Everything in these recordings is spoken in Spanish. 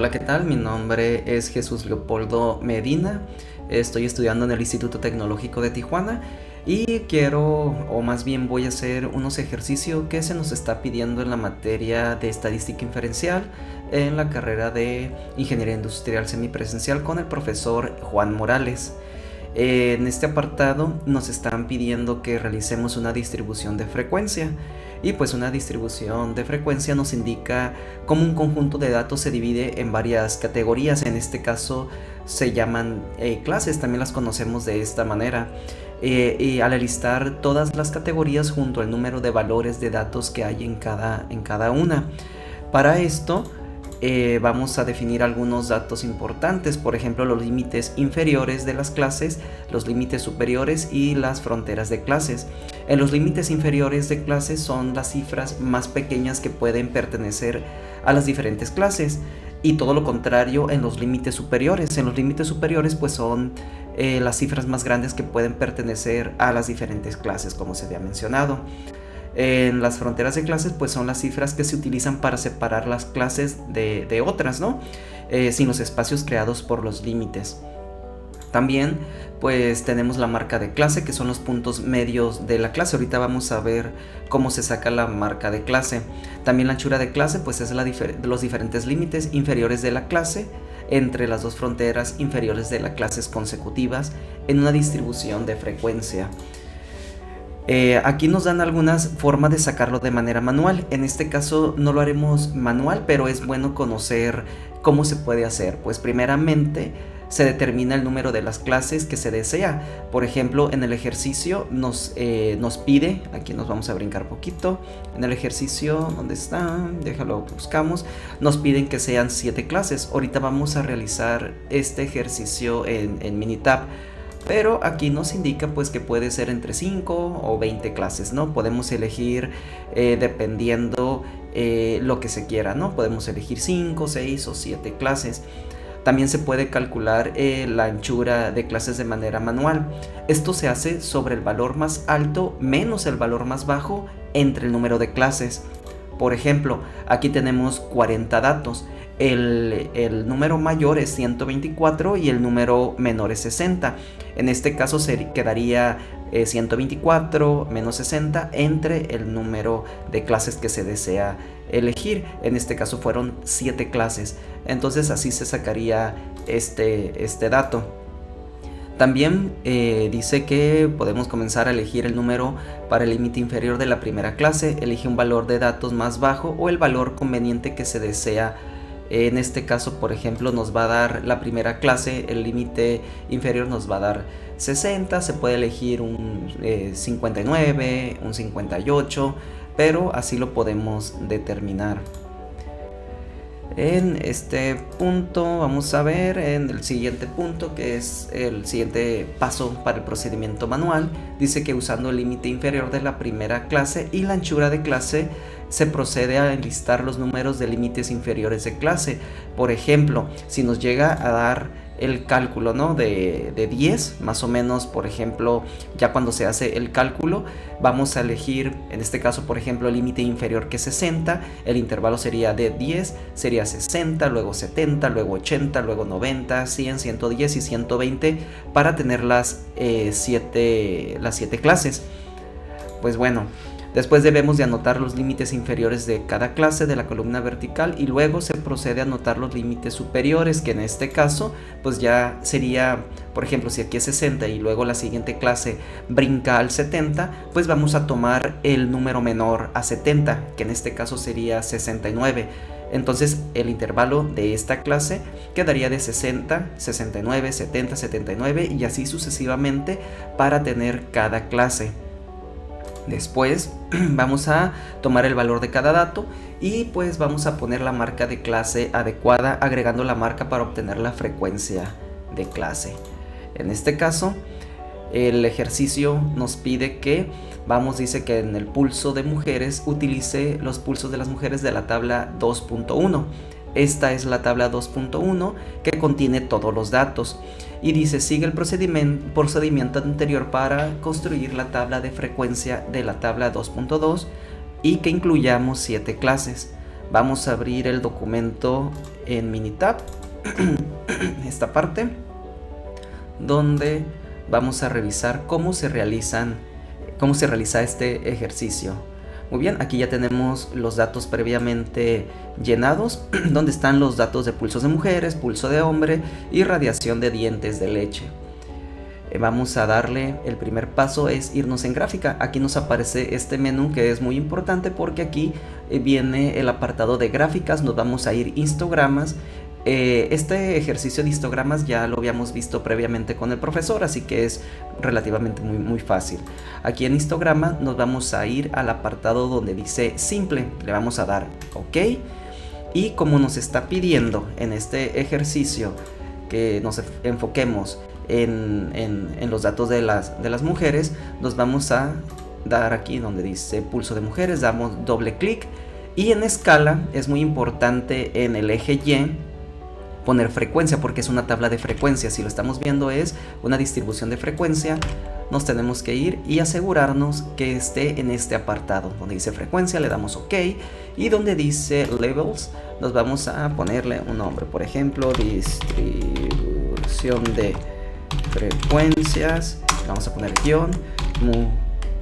Hola, ¿qué tal? Mi nombre es Jesús Leopoldo Medina. Estoy estudiando en el Instituto Tecnológico de Tijuana y quiero, o más bien voy a hacer unos ejercicios que se nos está pidiendo en la materia de estadística inferencial en la carrera de Ingeniería Industrial Semipresencial con el profesor Juan Morales. En este apartado nos están pidiendo que realicemos una distribución de frecuencia y pues una distribución de frecuencia nos indica cómo un conjunto de datos se divide en varias categorías. En este caso se llaman clases, también las conocemos de esta manera. Y al listar todas las categorías junto al número de valores de datos que hay en cada una. Para esto vamos a definir algunos datos importantes, por ejemplo los límites inferiores de las clases, los límites superiores y las fronteras de clases. En los límites inferiores de clases son las cifras más pequeñas que pueden pertenecer a las diferentes clases, y todo lo contrario en los límites superiores. En los límites superiores pues son las cifras más grandes que pueden pertenecer a las diferentes clases, como se había mencionado. En las fronteras de clases pues son las cifras que se utilizan para separar las clases de otras, ¿no? Sin los espacios creados por los límites. También pues tenemos la marca de clase, que son los puntos medios de la clase. Ahorita vamos a ver cómo se saca la marca de clase. También la anchura de clase pues es los diferentes límites inferiores de la clase entre las dos fronteras inferiores de las clases consecutivas en una distribución de frecuencia. Aquí nos dan algunas formas de sacarlo de manera manual. En este caso no lo haremos manual, pero es bueno conocer cómo se puede hacer. Pues primeramente se determina el número de las clases que se desea. Por ejemplo, en el ejercicio nos pide, aquí nos vamos a brincar poquito, en el ejercicio, ¿dónde está? Déjalo, buscamos. Nos piden que sean 7 clases. Ahorita vamos a realizar este ejercicio en Minitab. Pero aquí nos indica pues que puede ser entre 5 o 20 clases, ¿no? Podemos elegir dependiendo lo que se quiera, ¿no? Podemos elegir 5, 6 o 7 clases. También se puede calcular la anchura de clases de manera manual. Esto se hace sobre el valor más alto menos el valor más bajo entre el número de clases. Por ejemplo, aquí tenemos 40 datos. El número mayor es 124 y el número menor es 60. En este caso se quedaría 124 menos 60 entre el número de clases que se desea elegir. En este caso fueron 7 clases. Entonces así se sacaría este dato. También dice que podemos comenzar a elegir el número para el límite inferior de la primera clase. Elige un valor de datos más bajo o el valor conveniente que se desea. En este caso, por ejemplo, nos va a dar la primera clase, el límite inferior nos va a dar 60, se puede elegir un 59, un 58, pero así lo podemos determinar. En este punto vamos a ver en el siguiente punto, que es el siguiente paso para el procedimiento manual. Dice que usando el límite inferior de la primera clase y la anchura de clase se procede a enlistar los números de límites inferiores de clase. Por ejemplo, si nos llega a dar el cálculo, ¿no? de 10, más o menos, por ejemplo, ya cuando se hace el cálculo, vamos a elegir, en este caso, por ejemplo, el límite inferior que es 60, el intervalo sería de 10, sería 60, luego 70, luego 80, luego 90, 100, 110 y 120 para tener las 7 clases. Pues bueno, después debemos de anotar los límites inferiores de cada clase de la columna vertical y luego se procede a anotar los límites superiores, que en este caso pues ya sería, por ejemplo, si aquí es 60 y luego la siguiente clase brinca al 70, pues vamos a tomar el número menor a 70, que en este caso sería 69. Entonces el intervalo de esta clase quedaría de 60, 69, 70, 79 y así sucesivamente para tener cada clase. Después vamos a tomar el valor de cada dato y pues vamos a poner la marca de clase adecuada agregando la marca para obtener la frecuencia de clase. En este caso el ejercicio nos pide que dice que en el pulso de mujeres utilice los pulsos de las mujeres de la tabla 2.1. Esta es la tabla 2.1 que contiene todos los datos. Y dice, sigue el procedimiento anterior para construir la tabla de frecuencia de la tabla 2.2 y que incluyamos 7 clases. Vamos a abrir el documento en Minitab, esta parte, donde vamos a revisar cómo se realiza este ejercicio. Muy bien, aquí ya tenemos los datos previamente llenados, donde están los datos de pulsos de mujeres, pulso de hombre y radiación de dientes de leche. Vamos a darle, el primer paso es irnos en gráfica. Aquí nos aparece este menú que es muy importante porque aquí viene el apartado de gráficas. Nos vamos a ir histogramas. Este ejercicio de histogramas ya lo habíamos visto previamente con el profesor, así que es relativamente muy fácil. Aquí en histograma nos vamos a ir al apartado donde dice simple, le vamos a dar OK, y como nos está pidiendo en este ejercicio que nos enfoquemos en los datos de las mujeres, nos vamos a dar aquí donde dice pulso de mujeres, damos doble clic, y en escala es muy importante en el eje Y poner frecuencia, porque es una tabla de frecuencia. Si lo estamos viendo es una distribución de frecuencia, nos tenemos que ir y asegurarnos que esté en este apartado donde dice frecuencia, le damos OK, y donde dice levels nos vamos a ponerle un nombre, por ejemplo distribución de frecuencias, vamos a poner guión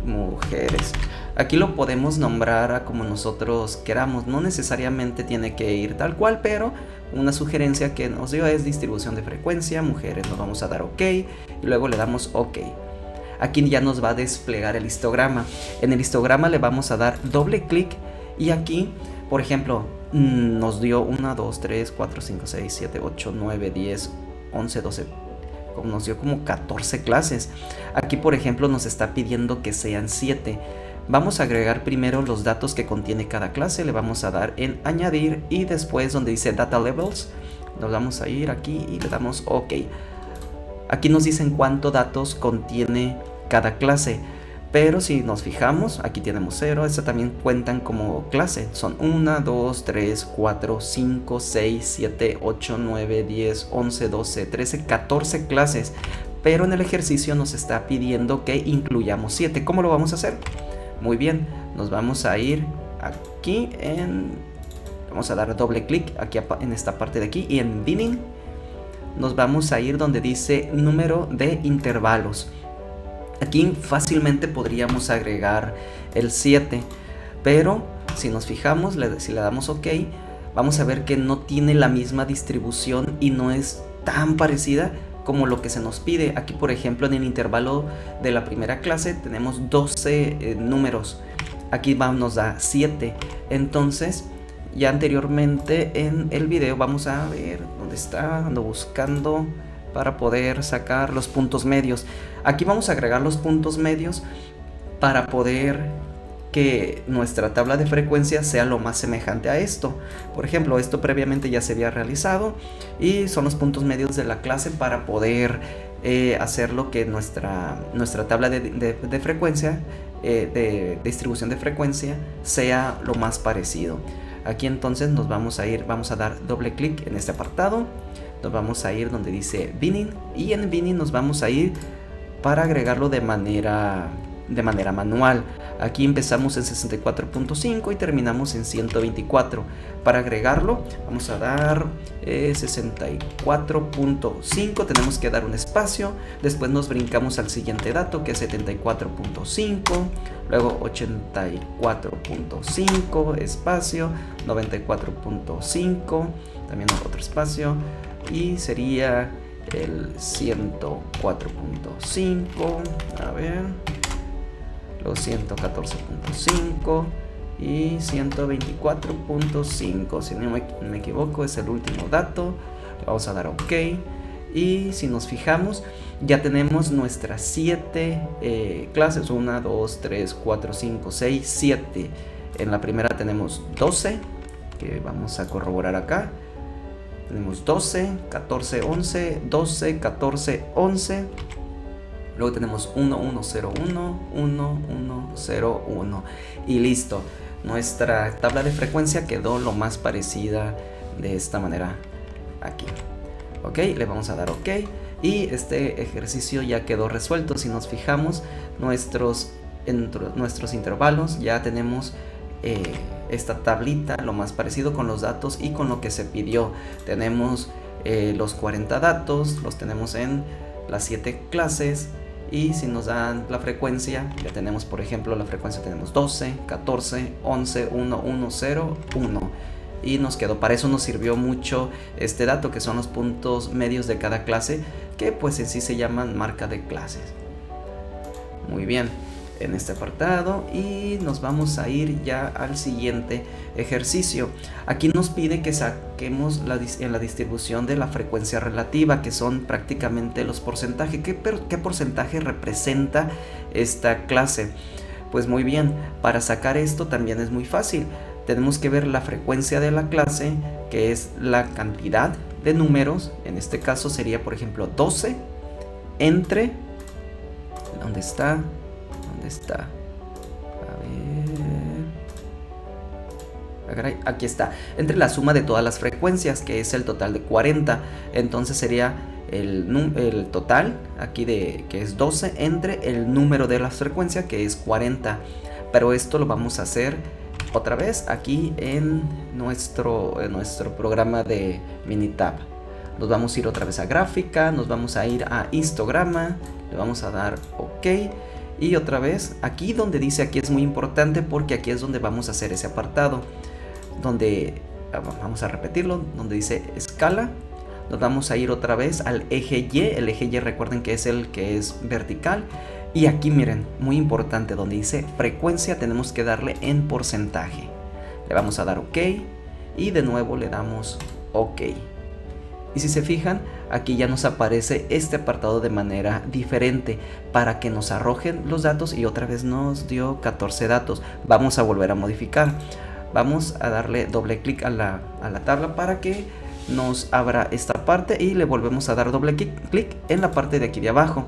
mujeres. Aquí lo podemos nombrar a como nosotros queramos, no necesariamente tiene que ir tal cual, pero una sugerencia que nos dio es distribución de frecuencia, mujeres. Nos vamos a dar OK y luego le damos OK. Aquí ya nos va a desplegar el histograma. En el histograma le vamos a dar doble clic y aquí, por ejemplo, nos dio 1, 2, 3, 4, 5, 6, 7, 8, 9, 10, 11, 12, nos dio como 14 clases. Aquí, por ejemplo, nos está pidiendo que sean 7. Vamos a agregar primero los datos que contiene cada clase, le vamos a dar en añadir y después donde dice data levels, nos vamos a ir aquí y le damos OK. Aquí nos dicen cuántos datos contiene cada clase, pero si nos fijamos, aquí tenemos 0, estas también cuentan como clase, son 1, 2, 3, 4, 5, 6, 7, 8, 9, 10, 11, 12, 13, 14 clases, pero en el ejercicio nos está pidiendo que incluyamos 7. ¿Cómo lo vamos a hacer? Muy bien, nos vamos a ir aquí vamos a dar doble clic aquí en esta parte de aquí y en binning nos vamos a ir donde dice número de intervalos. Aquí fácilmente podríamos agregar el 7, pero si nos fijamos, si le damos OK, vamos a ver que no tiene la misma distribución y no es tan parecida como lo que se nos pide. Aquí, por ejemplo, en el intervalo de la primera clase tenemos 12 números. Aquí nos da 7. Entonces, ya anteriormente en el video vamos a ver dónde está, ando buscando para poder sacar los puntos medios. Aquí vamos a agregar los puntos medios para poder que nuestra tabla de frecuencia sea lo más semejante a esto. Por ejemplo, esto previamente ya se había realizado y son los puntos medios de la clase para poder hacer lo que nuestra tabla de frecuencia, de distribución de frecuencia, sea lo más parecido. Aquí entonces nos vamos a ir, vamos a dar doble clic en este apartado, nos vamos a ir donde dice binning y en binning nos vamos a ir para agregarlo de manera manual. Aquí empezamos en 64.5 y terminamos en 124. Para agregarlo vamos a dar 64.5, tenemos que dar un espacio, después nos brincamos al siguiente dato que es 74.5, luego 84.5 espacio, 94.5 también otro espacio y sería el 104.5, a ver, los 114.5 y 124.5, si no me equivoco es el último dato. Vamos a dar OK y si nos fijamos ya tenemos nuestras 7 clases, 1, 2, 3, 4, 5, 6, 7. En la primera tenemos 12 que vamos a corroborar acá. Tenemos 12, 14, 11, 12, 14, 11. Luego tenemos 1, 1, 0, 1, 1, 1, 0, 1. Y listo. Nuestra tabla de frecuencia quedó lo más parecida de esta manera aquí. Ok, le vamos a dar OK. Y este ejercicio ya quedó resuelto. Si nos fijamos, nuestros intervalos ya tenemos esta tablita lo más parecido con los datos y con lo que se pidió. Tenemos los 40 datos, los tenemos en las 7 clases. Y si nos dan la frecuencia, ya tenemos, por ejemplo, la frecuencia tenemos 12, 14, 11, 1, 1, 0, 1. Y nos quedó, para eso nos sirvió mucho este dato, que son los puntos medios de cada clase, que pues en sí se llaman marca de clases. Muy bien, en este apartado, y nos vamos a ir ya al siguiente ejercicio. Aquí nos pide que saquemos en la distribución de la frecuencia relativa, que son prácticamente los porcentajes. ¿Qué porcentaje representa esta clase? Pues muy bien, para sacar esto también es muy fácil. Tenemos que ver la frecuencia de la clase, que es la cantidad de números. En este caso sería, por ejemplo, 12 entre... ¿Dónde está? ¿Dónde está? A ver... Aquí está. Entre la suma de todas las frecuencias, que es el total de 40. Entonces sería el total aquí que es 12 entre el número de la frecuencia, que es 40. Pero esto lo vamos a hacer otra vez aquí en nuestro programa de Minitab. Nos vamos a ir otra vez a gráfica, nos vamos a ir a histograma, le vamos a dar OK. Y otra vez aquí donde dice, aquí es muy importante porque aquí es donde vamos a hacer ese apartado, donde vamos a repetirlo, donde dice escala. Nos vamos a ir otra vez al eje Y. El eje Y, recuerden que es el que es vertical. Y aquí miren, muy importante, donde dice frecuencia tenemos que darle en porcentaje. Le vamos a dar OK y de nuevo le damos OK. Y si se fijan, aquí ya nos aparece este apartado de manera diferente para que nos arrojen los datos, y otra vez nos dio 14 datos. Vamos a volver a modificar. Vamos a darle doble clic a la tabla para que nos abra esta parte, y le volvemos a dar doble clic en la parte de aquí de abajo.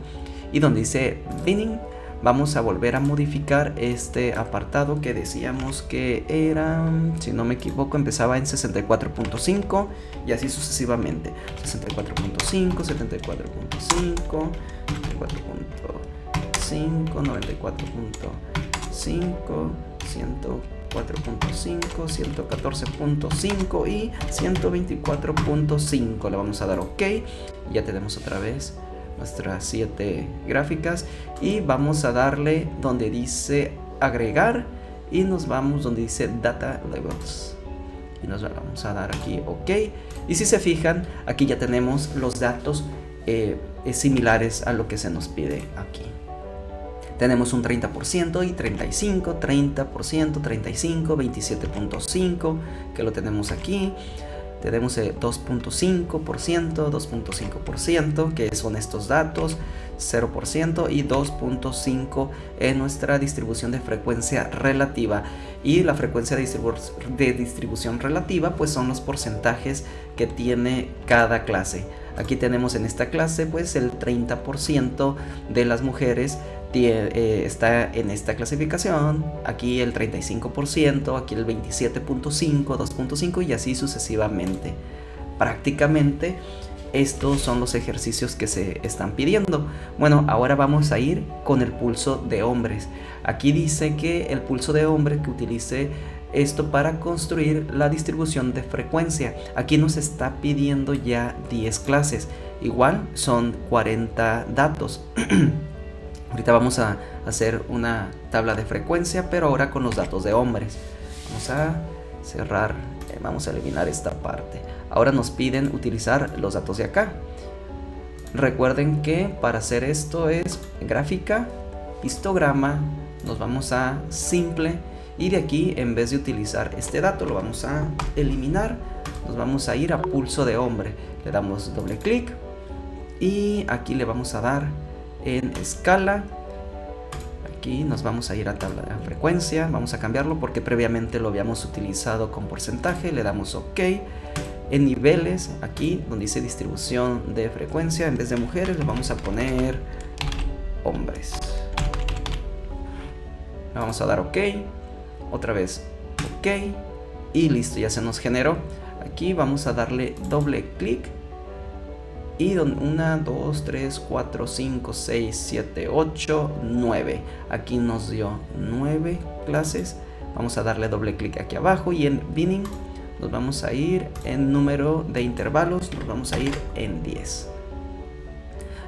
Y donde dice binning, vamos a volver a modificar este apartado que decíamos que era, si no me equivoco, empezaba en 64.5 y así sucesivamente. 64.5, 74.5, 74.5, 94.5, 104.5, 114.5 y 124.5. Le vamos a dar OK. Y ya tenemos otra vez nuestras 7 gráficas, y vamos a darle donde dice agregar y nos vamos donde dice data levels y nos vamos a dar aquí OK. Y si se fijan, aquí ya tenemos los datos similares a lo que se nos pide aquí. Tenemos un 30% y 35%, 30%, 35%, 27.5%, que lo tenemos aquí. Tenemos 2.5%, 2.5%, que son estos datos, 0% y 2.5% en nuestra distribución de frecuencia relativa. Y la frecuencia de distribución relativa pues son los porcentajes que tiene cada clase. Aquí tenemos en esta clase pues el 30% de las mujeres está en esta clasificación, aquí el 35%, aquí el 27.5%, 2.5% y así sucesivamente. Prácticamente estos son los ejercicios que se están pidiendo. Bueno, ahora vamos a ir con el pulso de hombres. Aquí dice que el pulso de hombre, que utilice esto para construir la distribución de frecuencia. Aquí nos está pidiendo ya 10 clases. Igual son 40 datos. Ahorita vamos a hacer una tabla de frecuencia, pero ahora con los datos de hombres. Vamos a cerrar, vamos a eliminar esta parte. Ahora nos piden utilizar los datos de acá. Recuerden que para hacer esto es gráfica, histograma, nos vamos a simple, y de aquí en vez de utilizar este dato lo vamos a eliminar. Nos vamos a ir a pulso de hombre, le damos doble clic y aquí le vamos a dar en escala. Aquí nos vamos a ir a tabla de frecuencia, vamos a cambiarlo porque previamente lo habíamos utilizado con porcentaje. Le damos OK. En niveles, aquí donde dice distribución de frecuencia, en vez de mujeres le vamos a poner hombres. Le vamos a dar OK, otra vez OK y listo, ya se nos generó. Aquí vamos a darle doble clic y 1, 2, 3, 4, 5, 6, 7, 8, 9. Aquí nos dio 9 clases Vamos a darle doble clic aquí abajo y en binning nos vamos a ir en número de intervalos, nos vamos a ir en 10.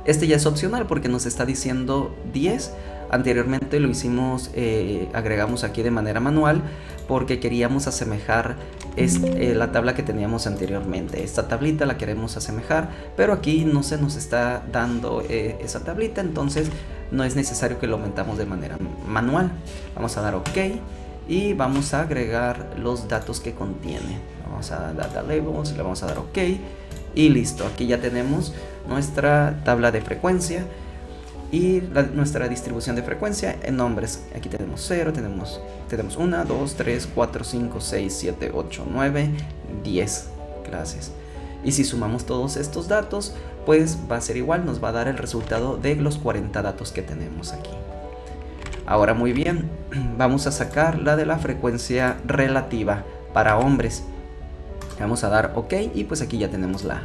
Este ya es opcional porque nos está diciendo 10. Anteriormente lo hicimos, agregamos aquí de manera manual porque queríamos asemejar la tabla que teníamos anteriormente. Esta tablita la queremos asemejar, pero aquí no se nos está dando esa tablita, entonces no es necesario que lo aumentamos de manera manual. Vamos a dar OK y vamos a agregar los datos que contiene. Vamos a Data Labels, le vamos a dar OK y listo. Aquí ya tenemos nuestra tabla de frecuencia y nuestra distribución de frecuencia en nombres. Aquí tenemos 0, tenemos 1, 2, 3, 4, 5, 6, 7, 8, 9, 10 clases. Y si sumamos todos estos datos, pues va a ser igual, nos va a dar el resultado de los 40 datos que tenemos aquí. Ahora muy bien, vamos a sacar la de la frecuencia relativa para hombres. Vamos a dar OK y pues aquí ya tenemos la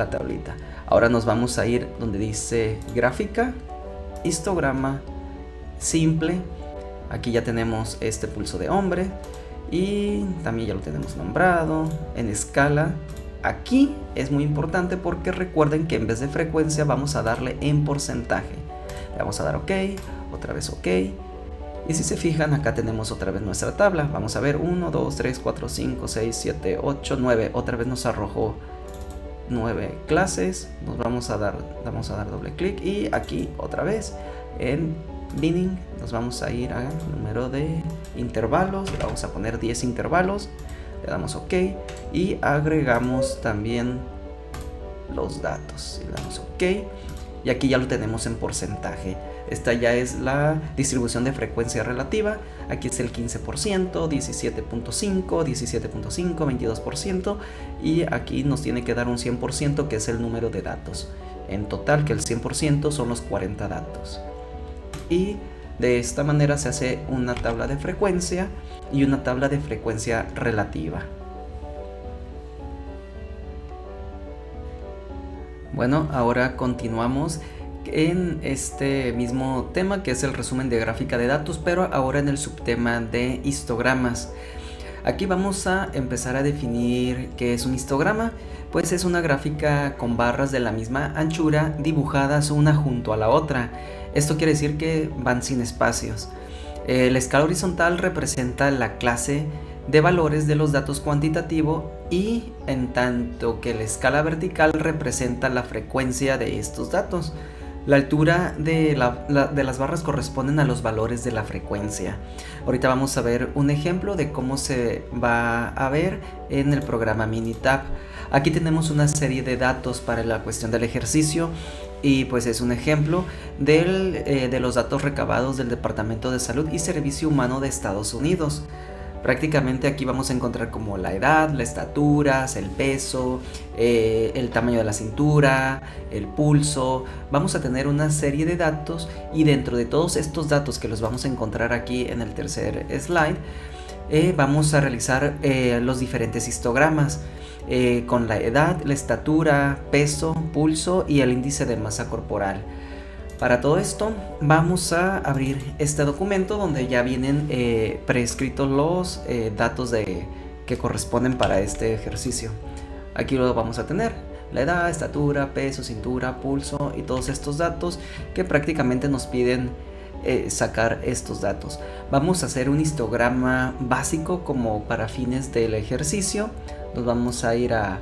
tablita. Ahora nos vamos a ir donde dice gráfica, histograma, simple. Aquí ya tenemos este pulso de hombre y también ya lo tenemos nombrado en escala. Aquí es muy importante porque recuerden que en vez de frecuencia vamos a darle en porcentaje. Le vamos a dar OK, otra vez OK. Y si se fijan, acá tenemos otra vez nuestra tabla. Vamos a ver 1, 2, 3, 4, 5, 6, 7, 8, 9. Otra vez nos arrojó 9 clases. Vamos a dar doble clic y aquí otra vez en binning nos vamos a ir al número de intervalos. Le vamos a poner 10 intervalos. Le damos OK y agregamos también los datos. Le damos OK y aquí ya lo tenemos en porcentaje. Esta ya es la distribución de frecuencia relativa. Aquí es el 15%, 17.5, 17.5, 22% y aquí nos tiene que dar un 100% que es el número de datos. En total que el 100% son los 40 datos. Y de esta manera se hace una tabla de frecuencia y una tabla de frecuencia relativa. Bueno, ahora continuamos en este mismo tema que es el resumen de gráfica de datos, pero ahora en el subtema de histogramas. Aquí vamos a empezar a definir qué es un histograma. Pues es una gráfica con barras de la misma anchura dibujadas una junto a la otra. Esto quiere decir que van sin espacios. La escala horizontal representa la clase de valores de los datos cuantitativos y en tanto que la escala vertical representa la frecuencia de estos datos. La altura de las barras corresponden a los valores de la frecuencia. Ahorita vamos a ver un ejemplo de cómo se va a ver en el programa Minitab. Aquí tenemos una serie de datos para la cuestión del ejercicio y pues es un ejemplo de los datos recabados del Departamento de Salud y Servicio Humano de Estados Unidos. Prácticamente aquí vamos a encontrar como la edad, la estatura, el peso, el tamaño de la cintura, el pulso. Vamos a tener una serie de datos y dentro de todos estos datos que los vamos a encontrar aquí en el tercer slide, vamos a realizar los diferentes histogramas con la edad, la estatura, peso, pulso y el índice de masa corporal. Para todo esto vamos a abrir este documento donde ya vienen preescritos los datos que corresponden para este ejercicio. Aquí lo vamos a tener, la edad, estatura, peso, cintura, pulso y todos estos datos que prácticamente nos piden sacar estos datos. Vamos a hacer un histograma básico como para fines del ejercicio. Nos vamos a ir a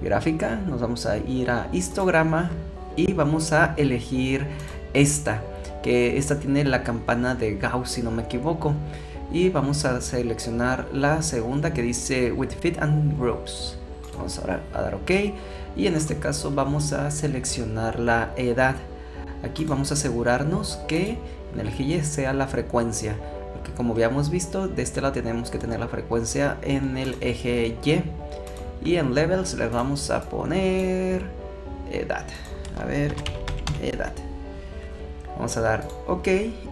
gráfica, nos vamos a ir a histograma y vamos a elegir esta tiene la campana de Gauss si no me equivoco, y vamos a seleccionar la segunda que dice with fit and groups. Vamos a dar OK y en este caso vamos a seleccionar la edad. Aquí vamos a asegurarnos que en el eje Y sea la frecuencia, porque como habíamos visto de este lado tenemos que tener la frecuencia en el eje y en levels le vamos a poner edad. A ver, edad. Vamos a dar OK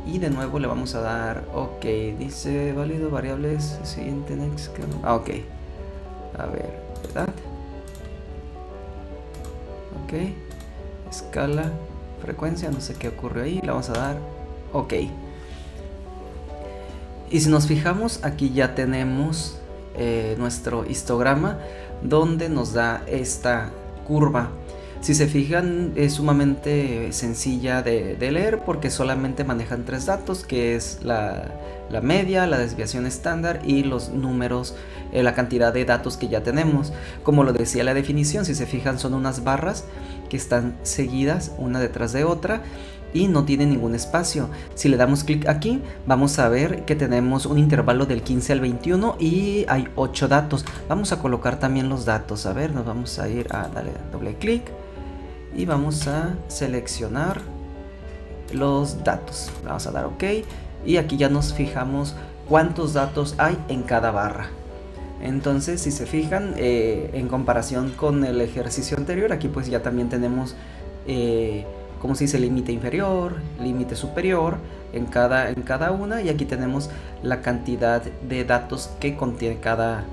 y de nuevo le vamos a dar OK. Dice válido variables siguiente next. OK. A ver, edad. OK. Escala, frecuencia, no sé qué ocurre ahí. Le vamos a dar OK. Y si nos fijamos, aquí ya tenemos nuestro histograma donde nos da esta curva. Si se fijan, es sumamente sencilla de leer porque solamente manejan 3 datos, que es la media, la desviación estándar y los números, la cantidad de datos que ya tenemos. Como lo decía la definición, si se fijan, son unas barras que están seguidas una detrás de otra y no tiene ningún espacio. Si le damos clic aquí, vamos a ver que tenemos un intervalo del 15 al 21 y hay 8 datos. Vamos a colocar también los datos. A ver, nos vamos a ir a darle doble clic y vamos a seleccionar los datos. Vamos a dar OK y aquí ya nos fijamos cuántos datos hay en cada barra. Entonces, si se fijan, en comparación con el ejercicio anterior, aquí pues ya también tenemos como se dice, límite inferior, límite superior en cada una, y aquí tenemos la cantidad de datos que contiene cada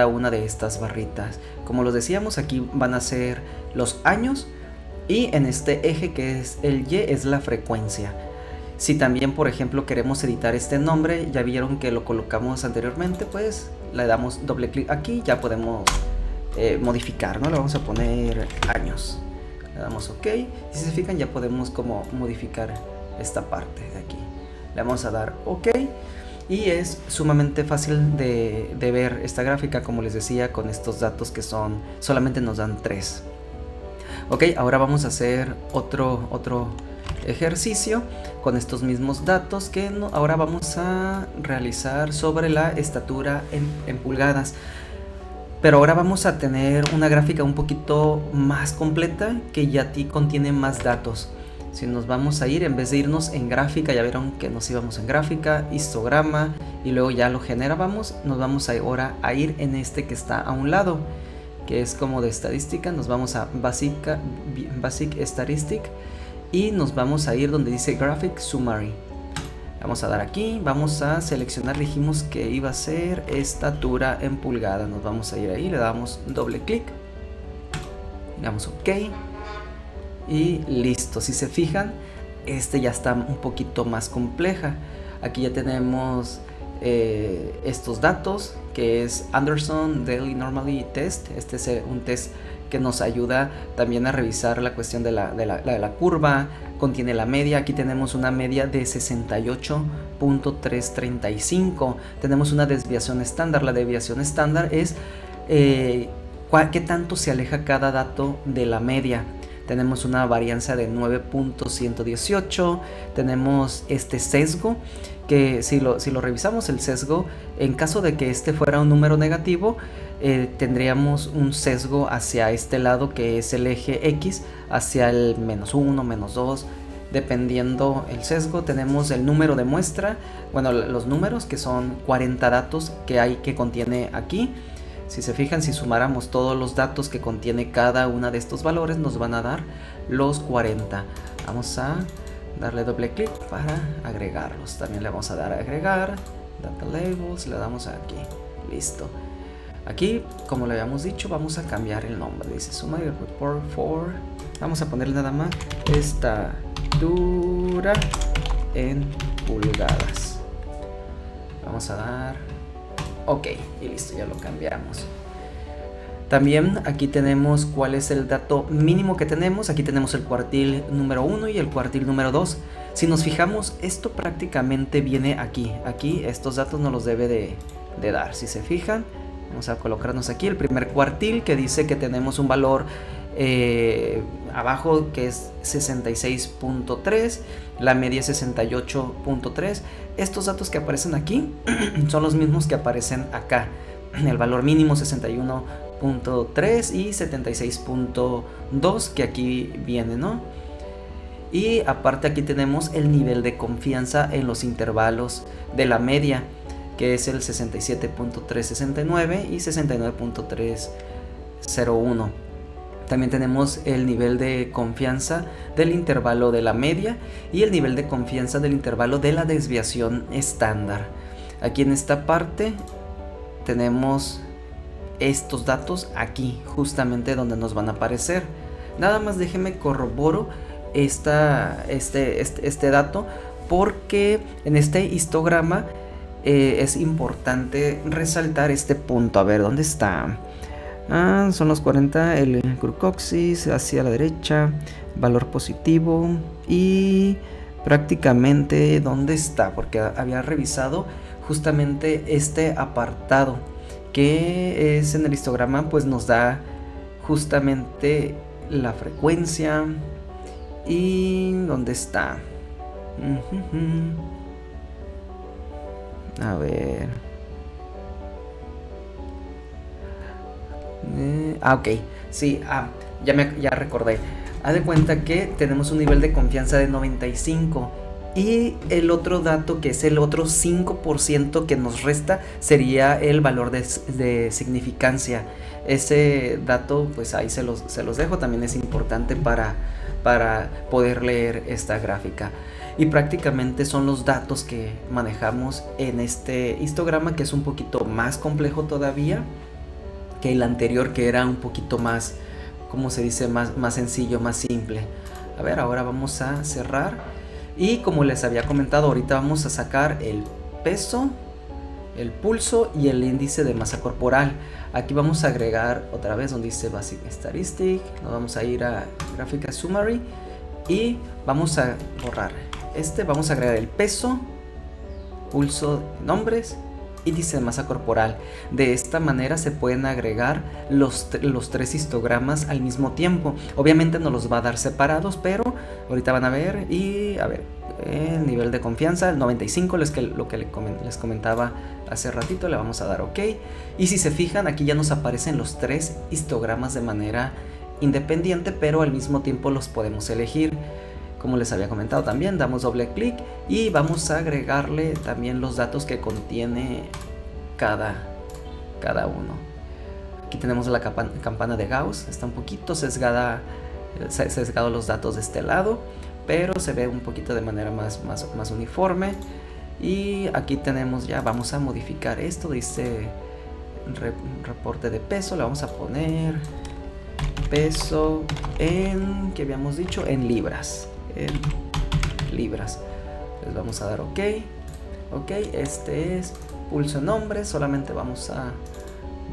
una de estas barritas. Como los decíamos, aquí van a ser los años y en este eje que es el Y es la frecuencia. Si también, por ejemplo, queremos editar este nombre, ya vieron que lo colocamos anteriormente, pues le damos doble clic aquí, ya podemos modificar, ¿no? Le vamos a poner años. Le damos OK y si se fijan ya podemos como modificar esta parte de aquí. Le vamos a dar OK y es sumamente fácil de ver esta gráfica, como les decía, con estos datos que solamente nos dan 3. OK, ahora vamos a hacer otro ejercicio con estos mismos datos que ahora vamos a realizar sobre la estatura en pulgadas. Pero ahora vamos a tener una gráfica un poquito más completa que ya contiene más datos. Si nos vamos a ir, en vez de irnos en gráfica, ya vieron que nos íbamos en gráfica, histograma y luego ya lo generábamos, nos vamos ahora a ir en este que está a un lado, que es como de estadística. Nos vamos a Basic Statistic y nos vamos a ir donde dice Graphic Summary. Vamos a dar aquí, vamos a seleccionar, dijimos que iba a ser estatura en pulgadas. Nos vamos a ir ahí, le damos doble clic, le damos OK y listo. Si se fijan, este ya está un poquito más compleja. Aquí ya tenemos estos datos, que es Anderson Daily Normally Test. Este es un test que nos ayuda también a revisar la cuestión de la curva. Contiene la media, aquí tenemos una media de 68.335. Tenemos una desviación estándar. La desviación estándar es qué tanto se aleja cada dato de la media. Tenemos una varianza de 9.118. Tenemos este sesgo, que si lo revisamos, el sesgo, en caso de que este fuera un número negativo, tendríamos un sesgo hacia este lado, que es el eje X, hacia el -1, -2, dependiendo el sesgo. Tenemos el número de muestra, bueno, los números, que son 40 datos que contiene aquí. Si se fijan, si sumáramos todos los datos que contiene cada uno de estos valores, nos van a dar los 40. Vamos a darle doble clic para agregarlos. También le vamos a dar a agregar, data labels, le damos aquí, listo. Aquí, como le habíamos dicho, vamos a cambiar el nombre. Dice Summary Report for, vamos a ponerle nada más estatura en pulgadas. Vamos a dar OK y listo, ya lo cambiamos. También aquí tenemos cuál es el dato mínimo que tenemos. Aquí tenemos el cuartil número 1 y el cuartil número 2. Si nos fijamos, esto prácticamente viene aquí. Aquí estos datos nos los debe de dar. Si se fijan, vamos a colocarnos aquí el primer cuartil, que dice que tenemos un valor abajo que es 66.3, la media es 68.3. Estos datos que aparecen aquí son los mismos que aparecen acá. El valor mínimo 61.3 y 76.2 que aquí viene, ¿no? Y aparte aquí tenemos el nivel de confianza en los intervalos de la media, que es el 67.369 y 69.301. También tenemos el nivel de confianza del intervalo de la media y el nivel de confianza del intervalo de la desviación estándar. Aquí en esta parte tenemos estos datos aquí, justamente donde nos van a aparecer. Nada más déjenme corroboro este dato, porque en este histograma es importante resaltar este punto. A ver, ¿dónde está? Son los 40, el glucoxis hacia la derecha, valor positivo y prácticamente ¿dónde está? Porque había revisado justamente este apartado que es en el histograma, pues nos da justamente la frecuencia y ¿dónde está? A ver. Ok, sí, ya recordé. Haz de cuenta que tenemos un nivel de confianza de 95 y el otro dato, que es el otro 5% que nos resta, sería el valor de significancia. Ese dato, pues ahí se los dejo, también es importante para poder leer esta gráfica. Y prácticamente son los datos que manejamos en este histograma, que es un poquito más complejo todavía que el anterior, que era un poquito más, ¿cómo se dice? Más sencillo, más simple. A ver, ahora vamos a cerrar. Y como les había comentado, ahorita vamos a sacar el peso, el pulso y el índice de masa corporal. Aquí vamos a agregar otra vez donde dice Basic Statistic. Nos vamos a ir a Gráfica Summary y vamos a borrar vamos a agregar el peso, pulso en hombres, índice de masa corporal. De esta manera se pueden agregar los tres histogramas al mismo tiempo. Obviamente no los va a dar separados, pero ahorita van a ver. Y a ver, el nivel de confianza, el 95, lo que les comentaba hace ratito, le vamos a dar OK. Y si se fijan, aquí ya nos aparecen los tres histogramas de manera independiente, pero al mismo tiempo los podemos elegir. Como les había comentado también, damos doble clic y vamos a agregarle también los datos que contiene cada uno. Aquí tenemos la campana de Gauss, está un poquito sesgado los datos de este lado, pero se ve un poquito de manera más uniforme. Y aquí tenemos ya, vamos a modificar esto, dice reporte de peso, le vamos a poner peso en, ¿qué habíamos dicho? En libras. Les vamos a dar OK. Este es pulso en hombres, solamente vamos a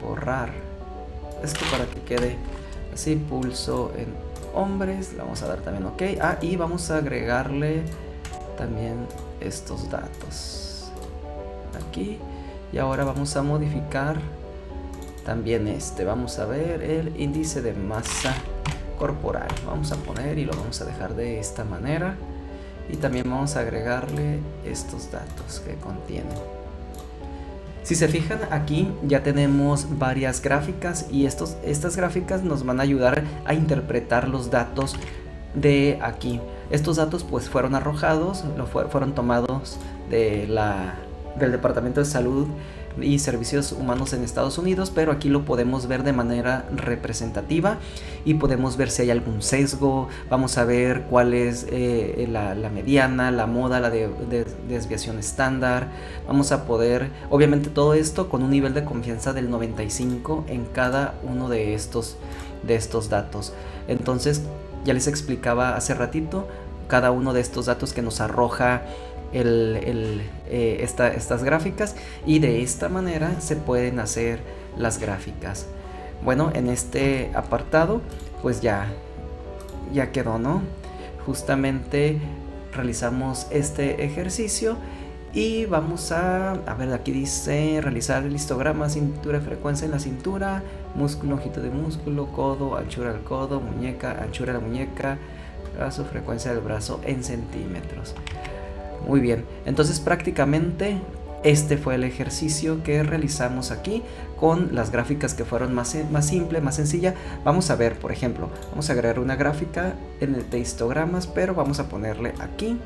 borrar esto para que quede así, pulso en hombres, le vamos a dar también OK. Y vamos a agregarle también estos datos aquí. Y ahora vamos a modificar también vamos a ver el índice de masa corporal, vamos a poner y lo vamos a dejar de esta manera. Y también vamos a agregarle estos datos que contienen. Si se fijan, aquí ya tenemos varias gráficas y estas gráficas nos van a ayudar a interpretar los datos de aquí. Estos datos pues fueron arrojados, fueron tomados del Departamento de Salud y Servicios Humanos en Estados Unidos, pero aquí lo podemos ver de manera representativa y podemos ver si hay algún sesgo. Vamos a ver cuál es la mediana, la moda, la desviación estándar. Vamos a poder, obviamente todo esto con un nivel de confianza del 95 en cada uno de estos datos. Entonces ya les explicaba hace ratito cada uno de estos datos que nos arroja estas gráficas, y de esta manera se pueden hacer las gráficas. Bueno, en este apartado pues ya quedó, ¿no? Justamente realizamos este ejercicio y vamos a ver, aquí dice realizar el histograma, cintura, frecuencia en la cintura, músculo, longitud de músculo, codo, anchura del codo, muñeca, anchura de la muñeca, brazo, frecuencia del brazo en centímetros. Muy bien, entonces prácticamente este fue el ejercicio que realizamos aquí con las gráficas que fueron más simple, más sencilla. Vamos a ver, por ejemplo, vamos a agregar una gráfica de histogramas, pero vamos a ponerle aquí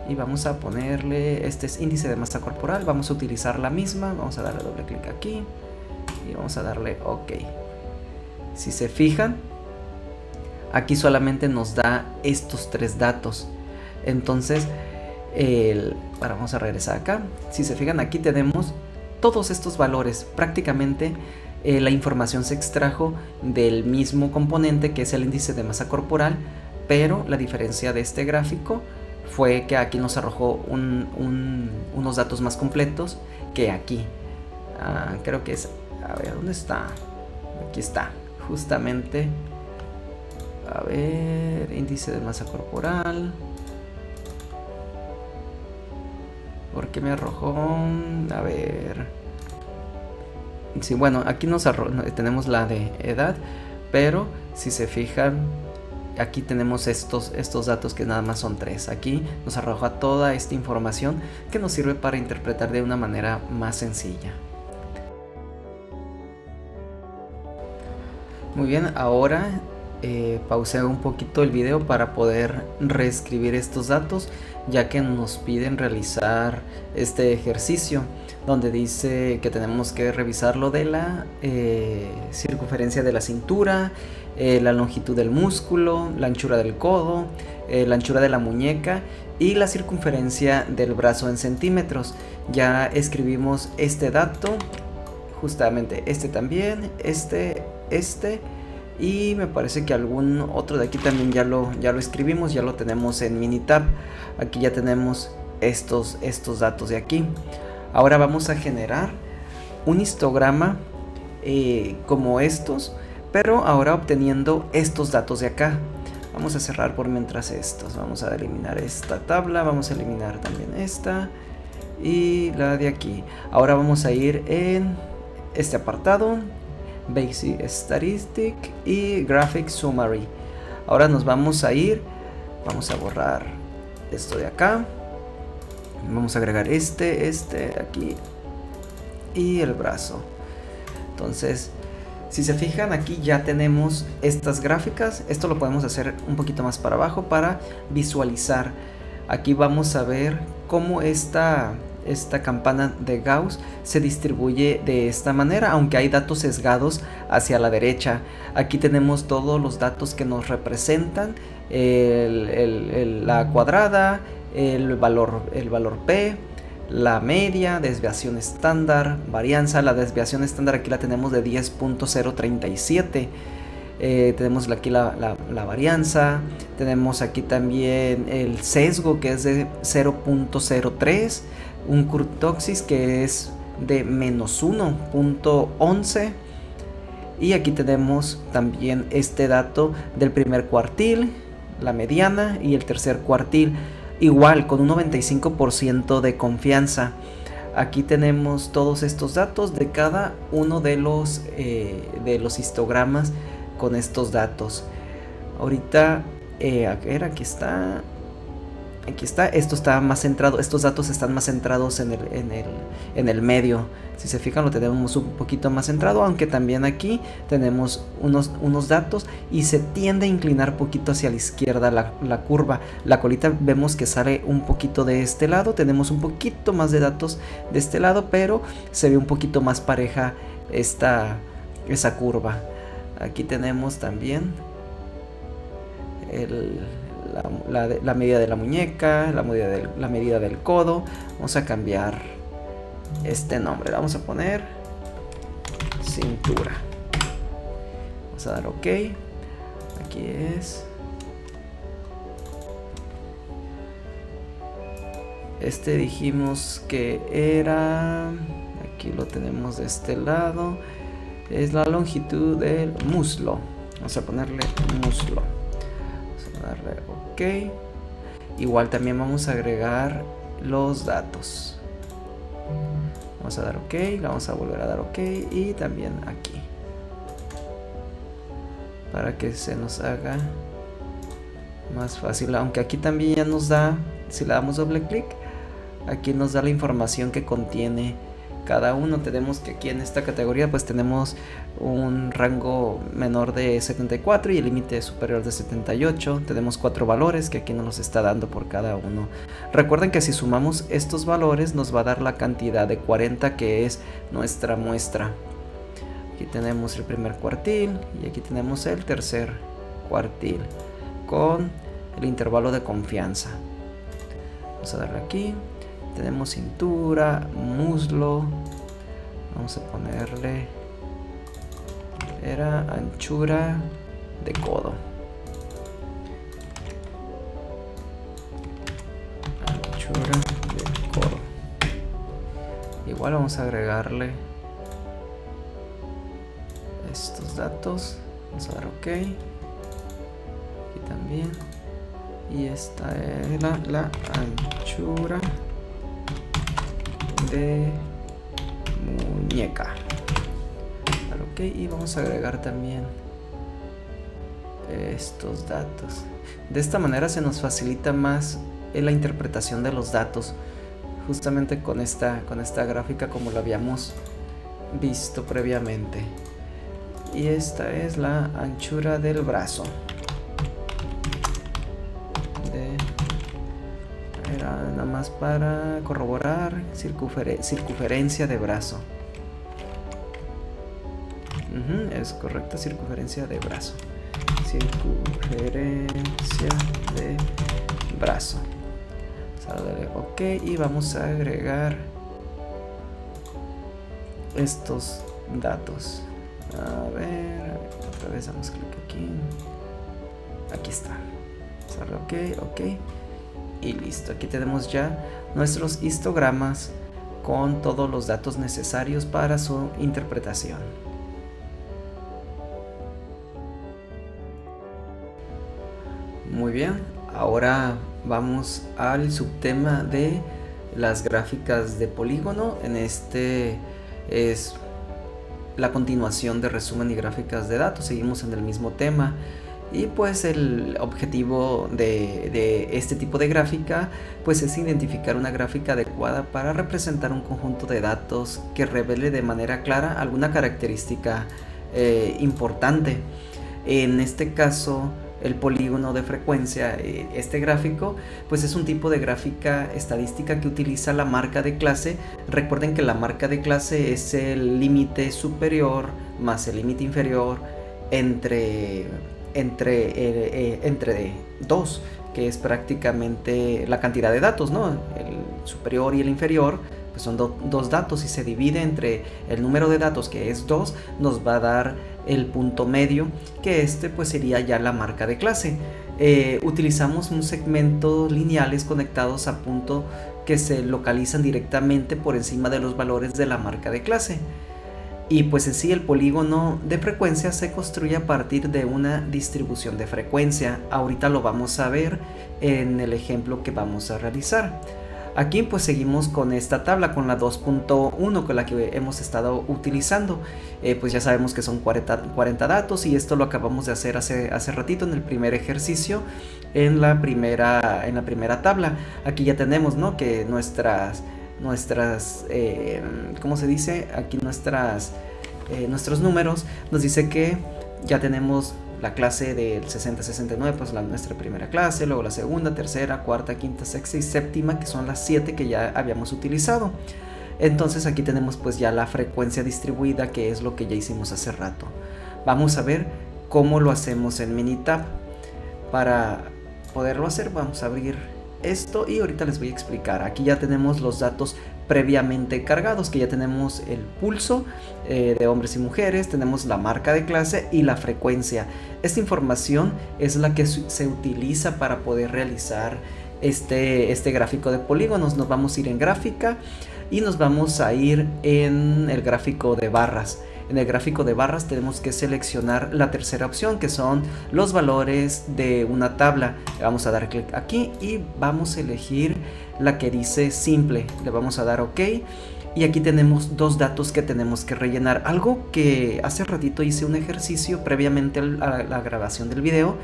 y vamos a ponerle, este es índice de masa corporal, vamos a utilizar la misma, vamos a darle doble clic aquí y vamos a darle OK. Si se fijan, aquí solamente nos da estos tres datos. Entonces ahora vamos a regresar acá. Si se fijan, aquí tenemos todos estos valores. Prácticamente la información se extrajo del mismo componente, que es el índice de masa corporal, pero la diferencia de este gráfico fue que aquí nos arrojó unos datos más completos que aquí. Creo que es... A ver, ¿dónde está? Aquí está, justamente. A ver, índice de masa corporal. ¿Por qué me arrojó? A ver. Sí, bueno, aquí tenemos la de edad, pero si se fijan, aquí tenemos estos datos que nada más son 3. Aquí nos arroja toda esta información que nos sirve para interpretar de una manera más sencilla. Muy bien, ahora pausé un poquito el video para poder reescribir estos datos, ya que nos piden realizar este ejercicio donde dice que tenemos que revisar lo de la circunferencia de la cintura, la longitud del músculo, la anchura del codo, la anchura de la muñeca y la circunferencia del brazo en centímetros. Ya escribimos este dato, justamente este también, este y me parece que algún otro de aquí también ya lo escribimos, ya lo tenemos en Minitab. Aquí ya tenemos estos datos de aquí. Ahora vamos a generar un histograma como estos, pero ahora obteniendo estos datos de acá. Vamos a cerrar por mientras estos. Vamos a eliminar esta tabla, vamos a eliminar también esta y la de aquí. Ahora vamos a ir en este apartado, Basic Statistic y Graphic Summary. Ahora nos vamos a ir, vamos a borrar esto de acá, vamos a agregar este aquí y el brazo. Entonces, si se fijan, aquí ya tenemos estas gráficas. Esto lo podemos hacer un poquito más para abajo para visualizar. Aquí vamos a ver cómo esta campana de Gauss se distribuye de esta manera, aunque hay datos sesgados hacia la derecha. Aquí tenemos todos los datos que nos representan la cuadrada, el valor P, la media, desviación estándar, varianza. La desviación estándar aquí la tenemos de 10.037. Tenemos aquí la varianza, tenemos aquí también el sesgo que es de 0.03, un kurtosis que es de menos 1.11 y aquí tenemos también este dato del primer cuartil, la mediana y el tercer cuartil, igual con un 95% de confianza. Aquí tenemos todos estos datos de cada uno de los histogramas con estos datos. Ahorita, aquí está. Esto está más centrado, estos datos están más centrados en el medio. Si se fijan, lo tenemos un poquito más centrado, aunque también aquí tenemos unos datos y se tiende a inclinar poquito hacia la izquierda la curva. La colita vemos que sale un poquito de este lado, tenemos un poquito más de datos de este lado, pero se ve un poquito más pareja esa curva. Aquí tenemos también la medida de la muñeca, la medida del codo. Vamos a cambiar este nombre, le vamos a poner cintura. Vamos a dar OK. Aquí es. Dijimos que era, aquí lo tenemos de este lado, es la longitud del muslo. Vamos a ponerle muslo. Darle OK. Igual también vamos a agregar los datos. Vamos a dar OK, le vamos a volver a dar OK y también aquí, para que se nos haga más fácil. Aunque aquí también ya nos da, si le damos doble clic, aquí nos da la información que contiene cada uno. Tenemos que aquí en esta categoría pues tenemos un rango menor de 74 y el límite superior de 78. Tenemos 4 valores que aquí nos los está dando por cada uno. Recuerden que si sumamos estos valores nos va a dar la cantidad de 40 que es nuestra muestra. Aquí tenemos el primer cuartil y aquí tenemos el tercer cuartil con el intervalo de confianza. Vamos a darle aquí. Tenemos cintura, muslo. Vamos a ponerle, era anchura de codo. anchura del codo. Igual vamos a agregarle estos datos. Vamos a dar OK. Aquí también. Y esta es la anchura de muñeca. Dar OK. Y vamos a agregar también estos datos. De esta manera se nos facilita más la interpretación de los datos, justamente con esta gráfica como lo habíamos visto previamente. Y esta es la anchura del brazo. Era nada más para corroborar circunferencia de brazo. Es correcta, circunferencia de brazo. Circunferencia de brazo. Dale OK y vamos a agregar estos datos. A ver, otra vez damos clic aquí. Aquí está. Darle OK. Y listo. Aquí tenemos ya nuestros histogramas con todos los datos necesarios para su interpretación. Muy bien, ahora vamos al subtema de las gráficas de polígono. En este es la continuación de resumen y gráficas de datos. Seguimos en el mismo tema. Y pues el objetivo de este tipo de gráfica pues es identificar una gráfica adecuada para representar un conjunto de datos que revele de manera clara alguna característica importante. En este caso, el polígono de frecuencia, este gráfico, pues es un tipo de gráfica estadística que utiliza la marca de clase. Recuerden que la marca de clase es el límite superior más el límite inferior entre 2, que es prácticamente la cantidad de datos, ¿no? El superior y el inferior pues son dos datos y se divide entre el número de datos, que es 2, nos va a dar el punto medio, que este pues sería ya la marca de clase. Utilizamos un segmento lineales conectados a punto que se localizan directamente por encima de los valores de la marca de clase. Y pues en sí el polígono de frecuencia se construye a partir de una distribución de frecuencia. Ahorita lo vamos a ver en el ejemplo que vamos a realizar. Aquí pues seguimos con esta tabla, con la 2.1, con la que hemos estado utilizando. Pues ya sabemos que son 40 datos y esto lo acabamos de hacer hace ratito en el primer ejercicio, en la primera tabla. Aquí ya tenemos, ¿no?, que nuestras ¿cómo se dice? Aquí nuestros números nos dice que ya tenemos la clase del 60-69, pues nuestra primera clase, luego la segunda, tercera, cuarta, quinta, sexta y séptima, que son las 7 que ya habíamos utilizado. Entonces aquí tenemos pues ya la frecuencia distribuida, que es lo que ya hicimos hace rato. Vamos a ver cómo lo hacemos en Minitab. Para poderlo hacer vamos a abrir esto y ahorita les voy a explicar. Aquí ya tenemos los datos previamente cargados, que ya tenemos el pulso de hombres y mujeres, tenemos la marca de clase y la frecuencia. Esta información es la que se utiliza para poder realizar este gráfico de polígonos. Nos vamos a ir en gráfica y nos vamos a ir en el gráfico de barras. En el gráfico de barras tenemos que seleccionar la tercera opción, que son los valores de una tabla. Le vamos a dar clic aquí y vamos a elegir la que dice simple. Le vamos a dar OK. Y aquí tenemos dos datos que tenemos que rellenar. Algo que hace ratito hice un ejercicio previamente a la grabación del video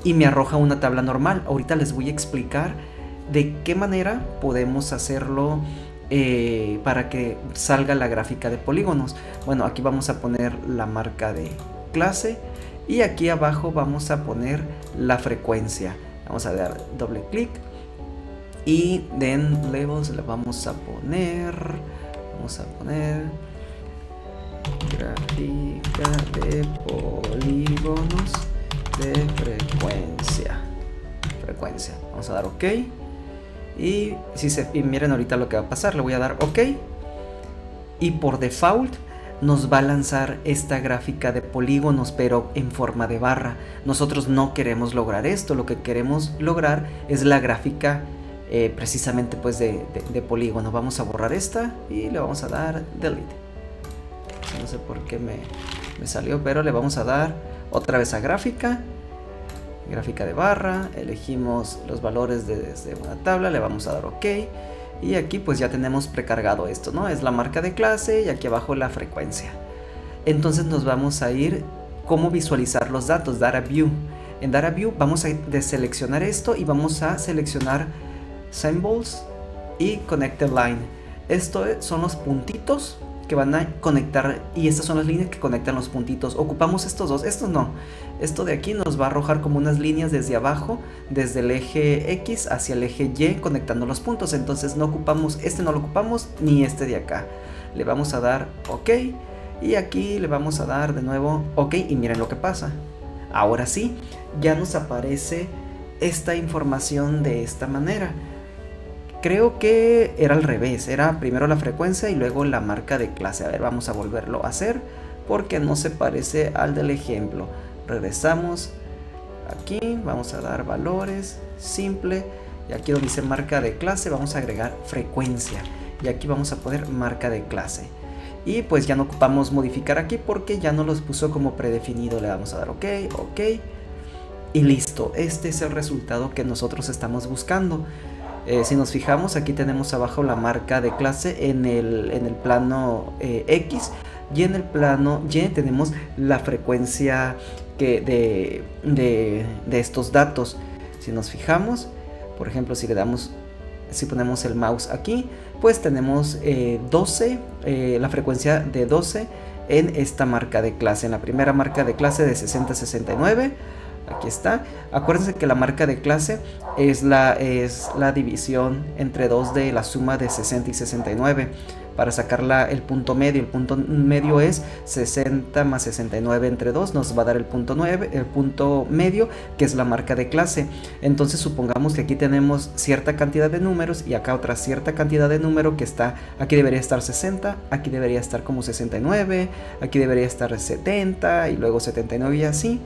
y me arroja una tabla normal. Ahorita les voy a explicar de qué manera podemos hacerlo para que salga la gráfica de polígonos. Bueno, aquí vamos a poner la marca de clase y aquí abajo vamos a poner la frecuencia. Vamos a dar doble clic y en levels le vamos a poner gráfica de polígonos de frecuencia. Vamos a dar OK. Y miren ahorita lo que va a pasar. Le voy a dar OK y por default nos va a lanzar esta gráfica de polígonos, pero en forma de barra. Nosotros no queremos lograr esto. Lo que queremos lograr es la gráfica precisamente pues de polígono. Vamos a borrar esta y le vamos a dar delete. No sé por qué me salió, pero le vamos a dar otra vez a gráfica de barra, elegimos los valores desde una tabla, le vamos a dar OK. Y aquí pues ya tenemos precargado esto, ¿no? Es la marca de clase y aquí abajo la frecuencia. Entonces nos vamos a ir cómo visualizar los datos, Data View. En Data View vamos a deseleccionar esto y vamos a seleccionar Symbols y Connected Line. Estos son los puntitos que van a conectar y estas son las líneas que conectan los puntitos. Ocupamos estos dos, estos no. Esto de aquí nos va a arrojar como unas líneas desde abajo, desde el eje X hacia el eje Y conectando los puntos. Entonces no ocupamos, este no lo ocupamos ni este de acá. Le vamos a dar OK y aquí le vamos a dar de nuevo OK y miren lo que pasa. Ahora sí, ya nos aparece esta información de esta manera. Creo que era al revés, era primero la frecuencia y luego la marca de clase. A ver, vamos a volverlo a hacer porque no se parece al del ejemplo. Regresamos aquí, vamos a dar valores, simple, y aquí donde dice marca de clase vamos a agregar frecuencia y aquí vamos a poner marca de clase. Y pues ya no ocupamos modificar aquí porque ya no los puso como predefinido. Le vamos a dar OK, OK y listo. Este es el resultado que nosotros estamos buscando. Si nos fijamos, aquí tenemos abajo la marca de clase en el plano X y en el plano Y tenemos la frecuencia de estos datos. Si nos fijamos, por ejemplo, si ponemos el mouse aquí, pues tenemos 12, la frecuencia de 12 en esta marca de clase, en la primera marca de clase de 60 a 69. Aquí está. Acuérdense que la marca de clase es la división entre 2 de la suma de 60 y 69. Para sacar el punto medio. El punto medio es 60 más 69 entre 2. Nos va a dar el punto medio, que es la marca de clase. Entonces supongamos que aquí tenemos cierta cantidad de números y acá otra cierta cantidad de número que está. Aquí debería estar 60, aquí debería estar como 69, aquí debería estar 70 y luego 79 y así.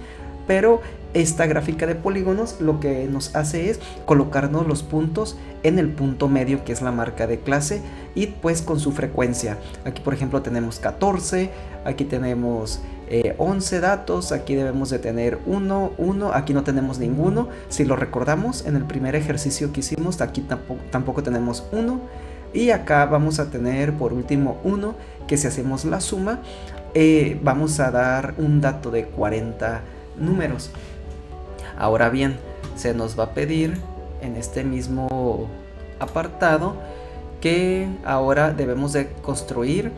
Pero esta gráfica de polígonos lo que nos hace es colocarnos los puntos en el punto medio, que es la marca de clase, y pues con su frecuencia. Aquí por ejemplo tenemos 14, aquí tenemos 11 datos, aquí debemos de tener 1, aquí no tenemos ninguno. Si lo recordamos, en el primer ejercicio que hicimos, aquí tampoco tenemos 1. Y acá vamos a tener por último 1, que si hacemos la suma, vamos a dar un dato de 40 números. Ahora bien, se nos va a pedir en este mismo apartado que ahora debemos de construir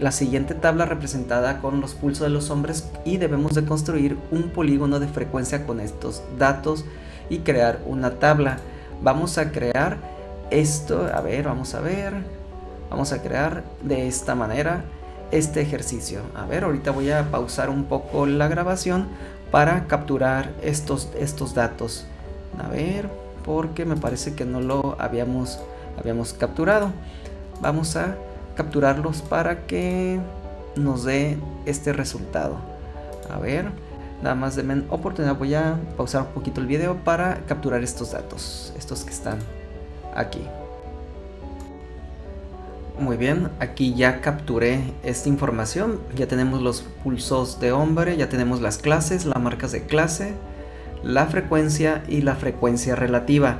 la siguiente tabla representada con los pulsos de los hombres y debemos de construir un polígono de frecuencia con estos datos y crear una tabla. Vamos a crear esto, a ver, vamos a crear de esta manera este ejercicio. A ver, ahorita voy a pausar un poco la grabación para capturar estos datos. A ver, porque me parece que no lo habíamos capturado. Vamos a capturarlos para que nos dé este resultado. A ver, nada más denme oportunidad. Voy a pausar un poquito el video para capturar estos datos, estos que están aquí. Muy bien, aquí ya capturé esta información. Ya tenemos los pulsos de hombre, ya tenemos las clases, las marcas de clase, la frecuencia y la frecuencia relativa,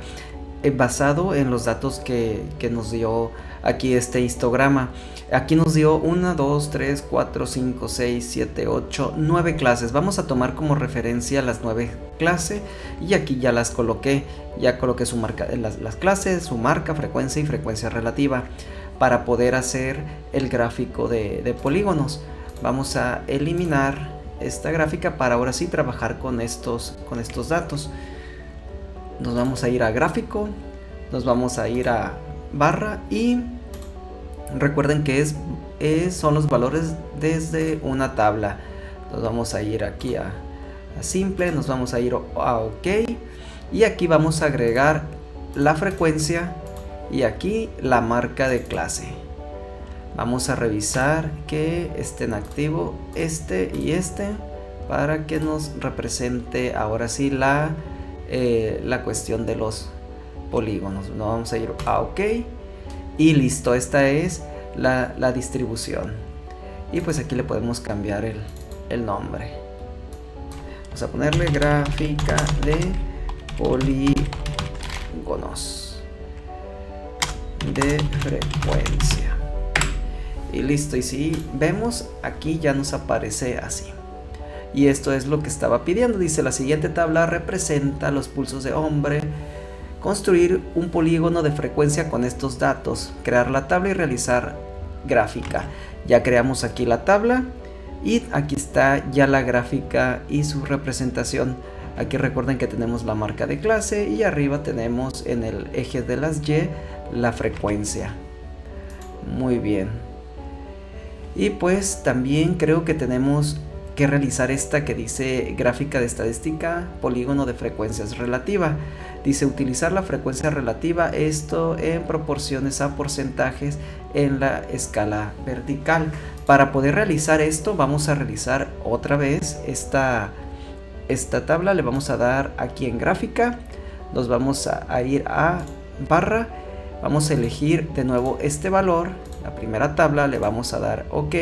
basado en los datos que nos dio aquí este histograma. Aquí nos dio 1, 2, 3, 4, 5, 6, 7, 8, 9 clases. Vamos a tomar como referencia las 9 clases y aquí ya las coloqué. Ya coloqué su marca, las clases, su marca, frecuencia y frecuencia relativa, para poder hacer el gráfico de polígonos. Vamos a eliminar esta gráfica para ahora sí trabajar con estos datos. Nos vamos a ir a gráfico, nos vamos a ir a barra y recuerden que son los valores desde una tabla. Nos vamos a ir aquí a simple, nos vamos a ir a OK y aquí vamos a agregar la frecuencia y aquí la marca de clase. Vamos a revisar que estén activo este y este para que nos represente ahora sí la cuestión de los polígonos. Nos vamos a ir a OK y listo, esta es la distribución. Y pues aquí le podemos cambiar el nombre. Vamos a ponerle gráfica de polígonos de frecuencia. Y listo, y si vemos aquí ya nos aparece así. Y esto es lo que estaba pidiendo. Dice: la siguiente tabla representa los pulsos de hombre. Construir un polígono de frecuencia con estos datos. Crear la tabla y realizar gráfica. Ya creamos aquí la tabla. Y aquí está ya la gráfica y su representación. Aquí recuerden que tenemos la marca de clase. Y arriba tenemos en el eje de las Y la frecuencia. Muy bien. Y pues también creo que tenemos que realizar esta que dice gráfica de estadística, polígono de frecuencias relativa. Dice utilizar la frecuencia relativa, esto en proporciones a porcentajes en la escala vertical. Para poder realizar esto vamos a realizar otra vez esta tabla. Le vamos a dar aquí en gráfica, nos vamos a ir a barra, vamos a elegir de nuevo este valor, la primera tabla, le vamos a dar OK.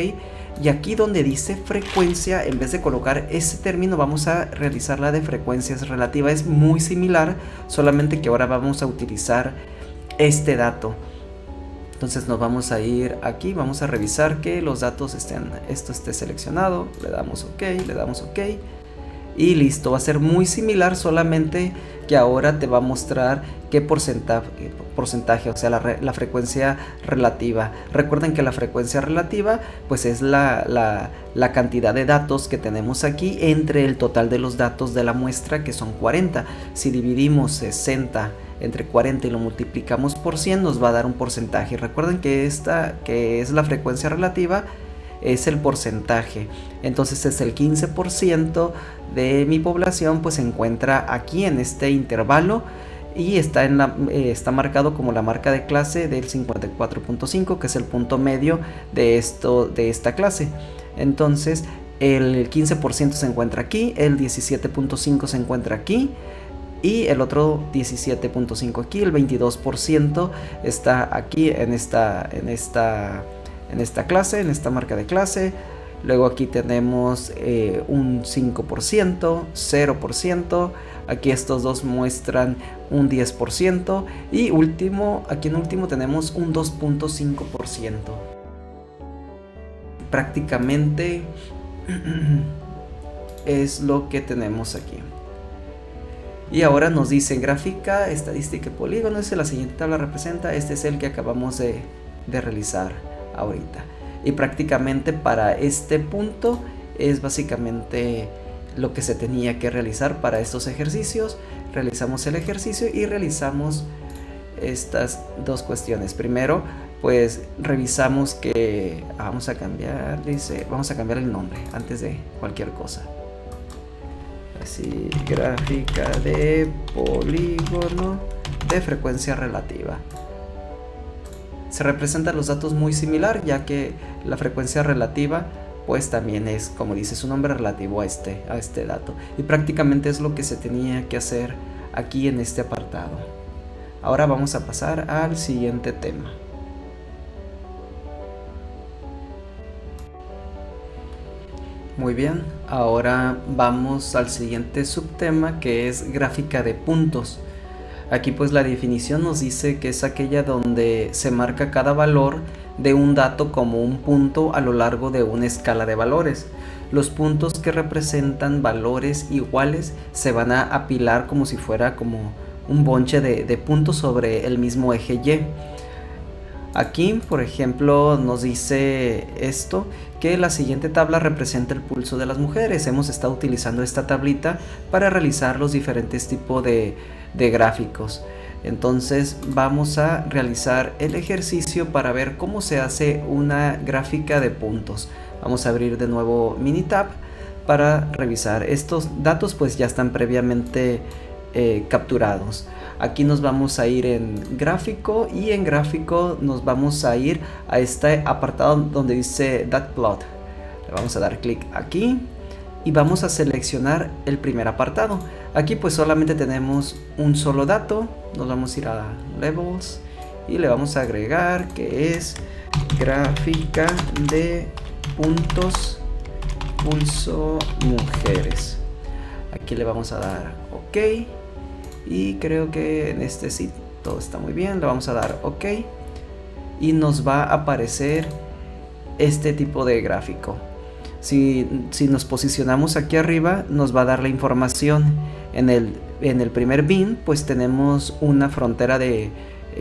Y aquí donde dice frecuencia, en vez de colocar ese término, vamos a realizar la de frecuencias relativa. Es muy similar, solamente que ahora vamos a utilizar este dato. Entonces nos vamos a ir aquí, vamos a revisar que los datos esto esté seleccionado. Le damos OK, le damos OK. Y listo, va a ser muy similar, solamente que ahora te va a mostrar qué porcentaje, o sea, la frecuencia relativa. Recuerden que la frecuencia relativa pues es la cantidad de datos que tenemos aquí entre el total de los datos de la muestra, que son 40. Si dividimos 60 entre 40 y lo multiplicamos por 100, nos va a dar un porcentaje. Recuerden que esta, que es la frecuencia relativa, es el porcentaje. Entonces es el 15% de mi población pues se encuentra aquí en este intervalo y está marcado como la marca de clase del 54.5, que es el punto medio de esta clase. Entonces el 15% se encuentra aquí, el 17.5 se encuentra aquí y el otro 17.5 aquí, el 22% está aquí en esta clase, en esta marca de clase. Luego aquí tenemos un 5%, 0%. Aquí estos dos muestran un 10%. Y aquí en último tenemos un 2.5%. Prácticamente es lo que tenemos aquí. Y ahora nos dice gráfica, estadística y polígonos. La siguiente tabla representa. Este es el que acabamos de realizar ahorita. Y prácticamente para este punto es básicamente lo que se tenía que realizar para estos ejercicios. Realizamos el ejercicio y realizamos estas dos cuestiones. Primero pues revisamos que vamos a cambiar el nombre antes de cualquier cosa. Así, gráfica de polígono de frecuencia relativa. Se representan los datos muy similar, ya que la frecuencia relativa pues también es, como dice su nombre, relativo a este dato. Y prácticamente es lo que se tenía que hacer aquí en este apartado. Ahora vamos a pasar al siguiente tema. Muy bien, ahora vamos al siguiente subtema, que es gráfica de puntos. Aquí pues la definición nos dice que es aquella donde se marca cada valor de un dato como un punto a lo largo de una escala de valores. Los puntos que representan valores iguales se van a apilar como si fuera como un bonche de puntos sobre el mismo eje Y. Aquí, por ejemplo, nos dice esto, que la siguiente tabla representa el pulso de las mujeres. Hemos estado utilizando esta tablita para realizar los diferentes tipos de gráficos. Entonces vamos a realizar el ejercicio para ver cómo se hace una gráfica de puntos. Vamos a abrir de nuevo Minitab para revisar. Estos datos pues ya están previamente capturados. Aquí nos vamos a ir en gráfico y en gráfico nos vamos a ir a este apartado donde dice .plot. Le vamos a dar clic aquí y vamos a seleccionar el primer apartado. Aquí pues solamente tenemos un solo dato. Nos vamos a ir a Levels y le vamos a agregar que es gráfica de puntos pulso mujeres. Aquí le vamos a dar OK y creo que en este sí todo está muy bien. Le vamos a dar OK y nos va a aparecer este tipo de gráfico. Si nos posicionamos aquí arriba, nos va a dar la información. En el primer bin pues tenemos una frontera de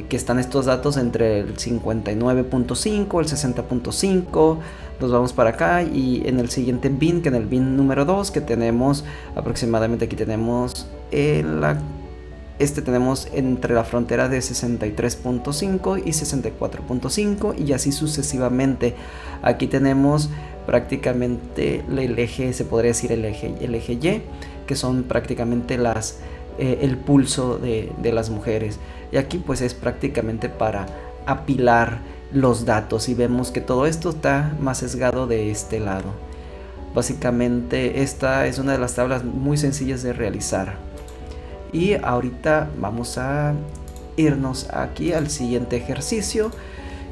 que están estos datos entre el 59.5, el 60.5. Nos vamos para acá y en el siguiente bin, que en el bin número 2, que tenemos aproximadamente, aquí tenemos tenemos entre la frontera de 63.5 y 64.5 y así sucesivamente. Aquí tenemos prácticamente el eje, se podría decir el eje Y, que son prácticamente el pulso de las mujeres. Y aquí pues es prácticamente para apilar los datos y vemos que todo esto está más sesgado de este lado. Básicamente esta es una de las tablas muy sencillas de realizar. Y ahorita vamos a irnos aquí al siguiente ejercicio,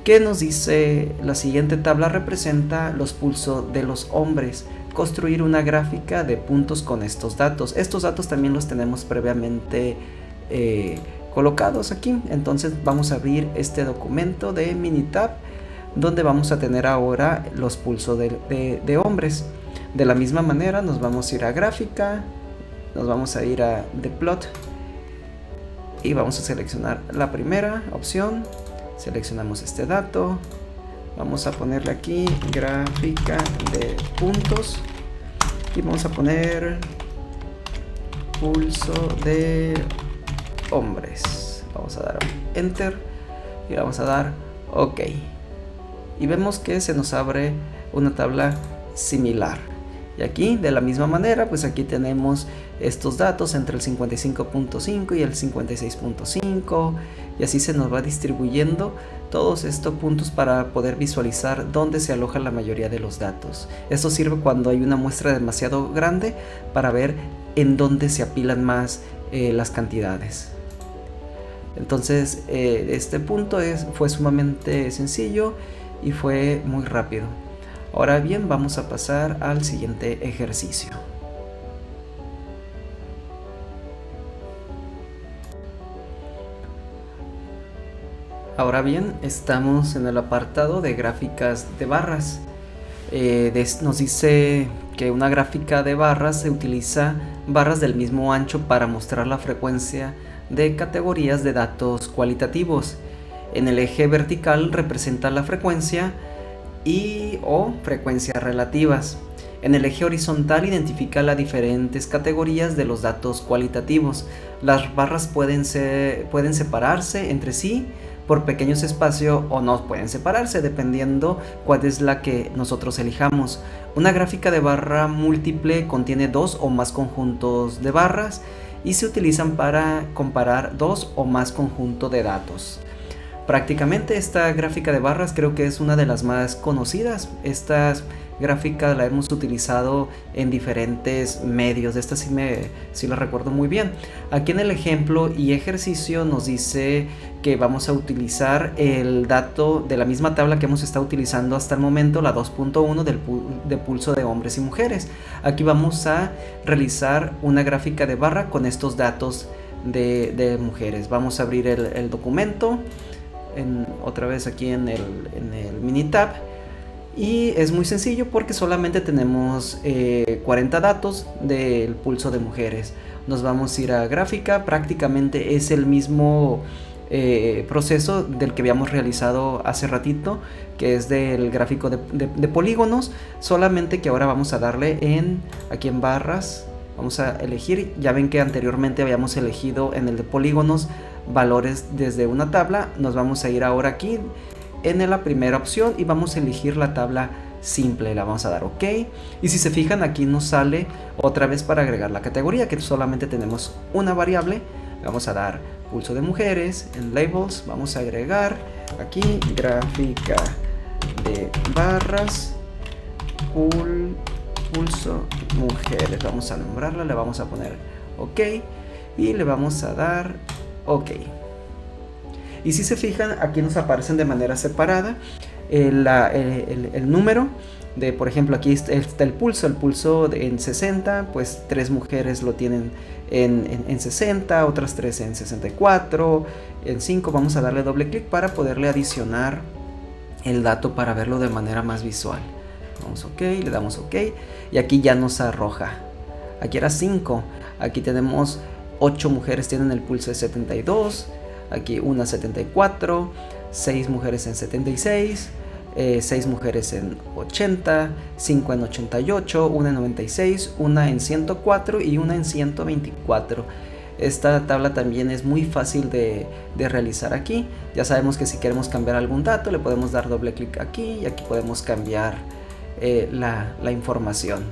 que nos dice: la siguiente tabla representa los pulsos de los hombres. Construir una gráfica de puntos con estos datos. Estos datos también los tenemos previamente colocados aquí. Entonces vamos a abrir este documento de Minitab, donde vamos a tener ahora los pulsos de hombres. De la misma manera nos vamos a ir a gráfica, nos vamos a ir a The Plot y vamos a seleccionar la primera opción. Seleccionamos este dato, vamos a ponerle aquí gráfica de puntos y vamos a poner pulso de hombres. Vamos a dar Enter y vamos a dar OK y vemos que se nos abre una tabla similar. Y aquí de la misma manera pues aquí tenemos estos datos entre el 55.5 y el 56.5 y así se nos va distribuyendo todos estos puntos para poder visualizar dónde se aloja la mayoría de los datos. Esto sirve cuando hay una muestra demasiado grande para ver en dónde se apilan más las cantidades. Entonces este punto fue sumamente sencillo y fue muy rápido. Ahora bien, vamos a pasar al siguiente ejercicio. Ahora bien, estamos en el apartado de gráficas de barras. Nos dice que una gráfica de barras se utiliza barras del mismo ancho para mostrar la frecuencia de categorías de datos cualitativos. En el eje vertical representa la frecuencia o frecuencias relativas. En el eje horizontal identifica las diferentes categorías de los datos cualitativos. Las barras pueden separarse entre sí por pequeños espacios o no pueden separarse dependiendo cuál es la que nosotros elijamos. Una gráfica de barra múltiple contiene dos o más conjuntos de barras y se utilizan para comparar dos o más conjuntos de datos. Prácticamente esta gráfica de barras creo que es una de las más conocidas. Esta gráfica la hemos utilizado en diferentes medios. Esta sí la recuerdo muy bien. Aquí en el ejemplo y ejercicio nos dice que vamos a utilizar el dato de la misma tabla que hemos estado utilizando hasta el momento, la 2.1 de pulso de hombres y mujeres. Aquí vamos a realizar una gráfica de barra con estos datos de mujeres. Vamos a abrir el documento. Otra vez aquí en el Minitab y es muy sencillo porque solamente tenemos 40 datos del pulso de mujeres. Nos vamos a ir a gráfica, prácticamente es el mismo proceso del que habíamos realizado hace ratito, que es del gráfico de polígonos, solamente que ahora vamos a darle aquí en barras, vamos a elegir. Ya ven que anteriormente habíamos elegido en el de polígonos valores desde una tabla. Nos vamos a ir ahora aquí en la primera opción y vamos a elegir la tabla simple. La vamos a dar OK y si se fijan aquí nos sale otra vez para agregar la categoría, que solamente tenemos una variable. Vamos a dar pulso de mujeres. En labels vamos a agregar aquí gráfica de barras pulso mujeres. Vamos a nombrarla, le vamos a poner ok, y le vamos a dar ok. Y si se fijan, aquí nos aparecen de manera separada el número de, por ejemplo, aquí está el pulso en 60, pues 3 mujeres lo tienen en 60, otras 3 en 64, en 5. Vamos a darle doble clic para poderle adicionar el dato para verlo de manera más visual. Vamos ok, le damos ok, y aquí ya nos arroja. Aquí era 5, aquí tenemos 8 mujeres tienen el pulso de 72, aquí una 74, 6 mujeres en 76, 6 mujeres en 80, 5 en 88, una en 96, una en 104 y una en 124. Esta tabla también es muy fácil de realizar aquí. Ya sabemos que si queremos cambiar algún dato le podemos dar doble clic aquí y aquí podemos cambiar la información.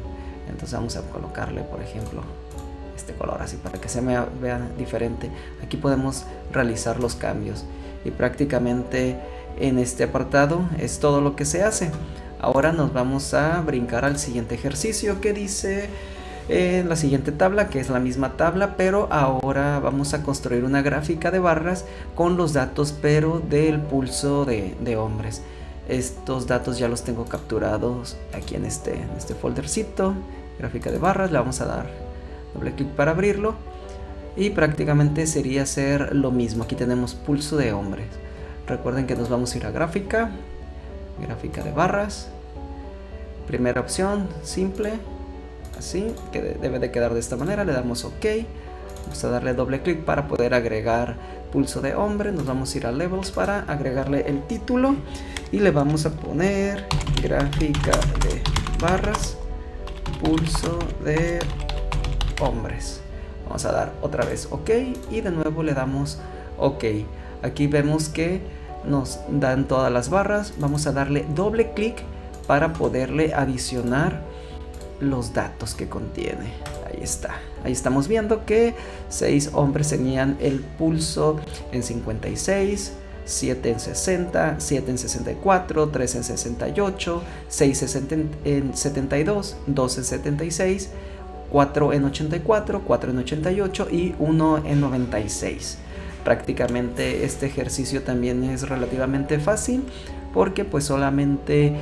Entonces vamos a colocarle, por ejemplo, este color así para que se vea diferente. Aquí podemos realizar los cambios y prácticamente en este apartado es todo lo que se hace. Ahora nos vamos a brincar al siguiente ejercicio que dice la siguiente tabla, que es la misma tabla, pero ahora vamos a construir una gráfica de barras con los datos pero del pulso de hombres. Estos datos ya los tengo capturados aquí en este foldercito, gráfica de barras. Le vamos a dar doble clic para abrirlo y prácticamente sería hacer lo mismo. Aquí tenemos pulso de hombres. Recuerden que nos vamos a ir a gráfica de barras, primera opción, simple, así, que debe de quedar de esta manera. Le damos ok, vamos a darle doble clic para poder agregar pulso de hombre. Nos vamos a ir a levels para agregarle el título y le vamos a poner gráfica de barras, pulso de hombres. Vamos a dar otra vez ok y de nuevo le damos ok. Aquí vemos que nos dan todas las barras. Vamos a darle doble clic para poderle adicionar los datos que contiene. Ahí está. Ahí estamos viendo que 6 hombres tenían el pulso en 56, 7 en 60, 7 en 64, 3 en 68, 6 en 72, 2 en 76, 4 en 84, 4 en 88 y 1 en 96. Prácticamente este ejercicio también es relativamente fácil porque pues solamente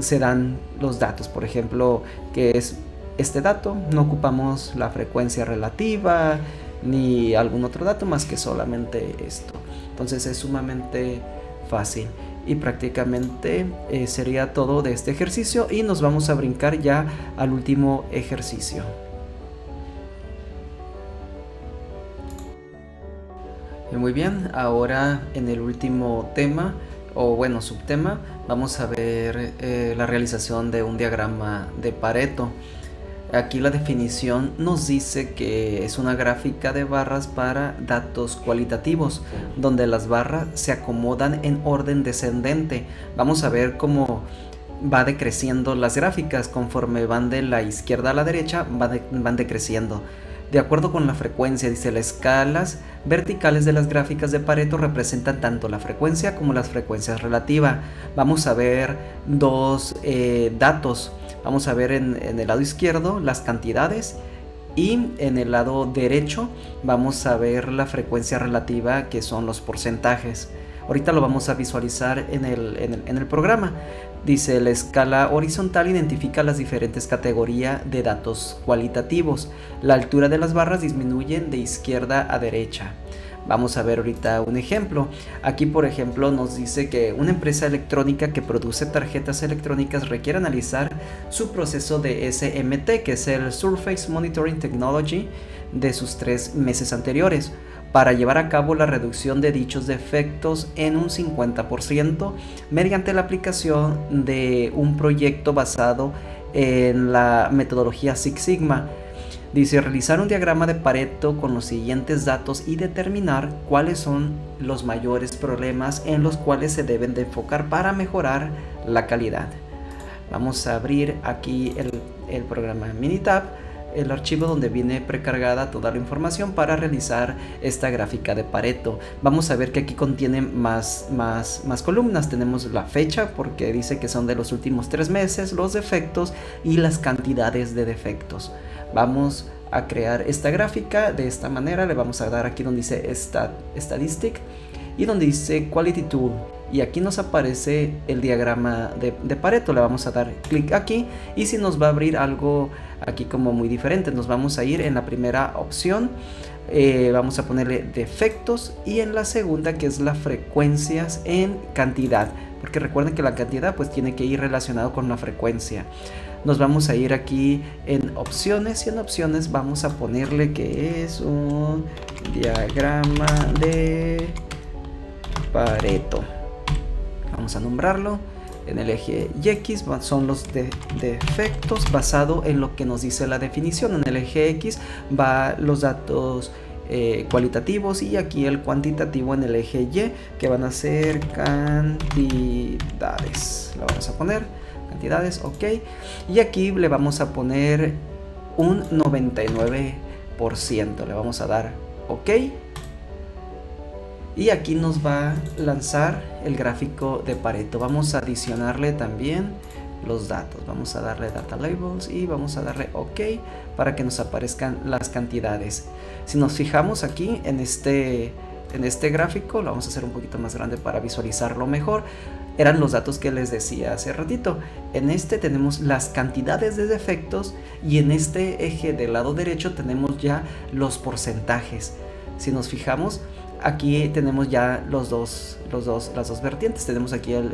se dan los datos. Por ejemplo, que es este dato, no ocupamos la frecuencia relativa ni algún otro dato más que solamente esto. Entonces es sumamente fácil y prácticamente sería todo de este ejercicio y nos vamos a brincar ya al último ejercicio. Muy bien, ahora en el último tema o bueno subtema vamos a ver la realización de un diagrama de Pareto. Aquí la definición nos dice que es una gráfica de barras para datos cualitativos donde las barras se acomodan en orden descendente. Vamos a ver cómo va decreciendo las gráficas conforme van de la izquierda a la derecha, van decreciendo. De acuerdo con la frecuencia, dice, las escalas verticales de las gráficas de Pareto representan tanto la frecuencia como las frecuencias relativas. Vamos a ver dos datos. Vamos a ver en el lado izquierdo las cantidades y en el lado derecho vamos a ver la frecuencia relativa, que son los porcentajes. Ahorita lo vamos a visualizar en el programa. Dice, la escala horizontal identifica las diferentes categorías de datos cualitativos. La altura de las barras disminuyen de izquierda a derecha. Vamos a ver ahorita un ejemplo. Aquí, por ejemplo, nos dice que una empresa electrónica que produce tarjetas electrónicas requiere analizar su proceso de SMT, que es el Surface Monitoring Technology, de sus 3 meses anteriores, para llevar a cabo la reducción de dichos defectos en un 50% mediante la aplicación de un proyecto basado en la metodología Six Sigma. Dice, realizar un diagrama de Pareto con los siguientes datos y determinar cuáles son los mayores problemas en los cuales se deben de enfocar para mejorar la calidad. Vamos a abrir aquí el programa Minitab, el archivo donde viene precargada toda la información para realizar esta gráfica de Pareto. Vamos a ver que aquí contiene más columnas. Tenemos la fecha porque dice que son de los últimos 3 meses, los defectos y las cantidades de defectos. Vamos a crear esta gráfica de esta manera. Le vamos a dar aquí donde dice Statistic y donde dice Quality Tool, y aquí nos aparece el diagrama de Pareto. Le vamos a dar clic aquí y si nos va a abrir algo aquí como muy diferente. Nos vamos a ir en la primera opción, vamos a ponerle defectos, y en la segunda, que es las frecuencias en cantidad, porque recuerden que la cantidad pues tiene que ir relacionado con la frecuencia. Nos vamos a ir aquí en opciones, y en opciones vamos a ponerle que es un diagrama de Pareto. Vamos a nombrarlo. En el eje Y son los defectos basado en lo que nos dice la definición. En el eje X va los datos cualitativos, y aquí el cuantitativo en el eje Y, que van a ser cantidades. La vamos a poner cantidades, ok, y aquí le vamos a poner un 99%. Le vamos a dar ok, y aquí nos va a lanzar el gráfico de Pareto. Vamos a adicionarle también los datos. Vamos a darle Data Labels y vamos a darle OK para que nos aparezcan las cantidades. Si nos fijamos aquí en este gráfico, lo vamos a hacer un poquito más grande para visualizarlo mejor. Eran los datos que les decía hace ratito. En este tenemos las cantidades de defectos, y en este eje del lado derecho tenemos ya los porcentajes. Si nos fijamos, aquí tenemos ya las dos vertientes. Tenemos aquí el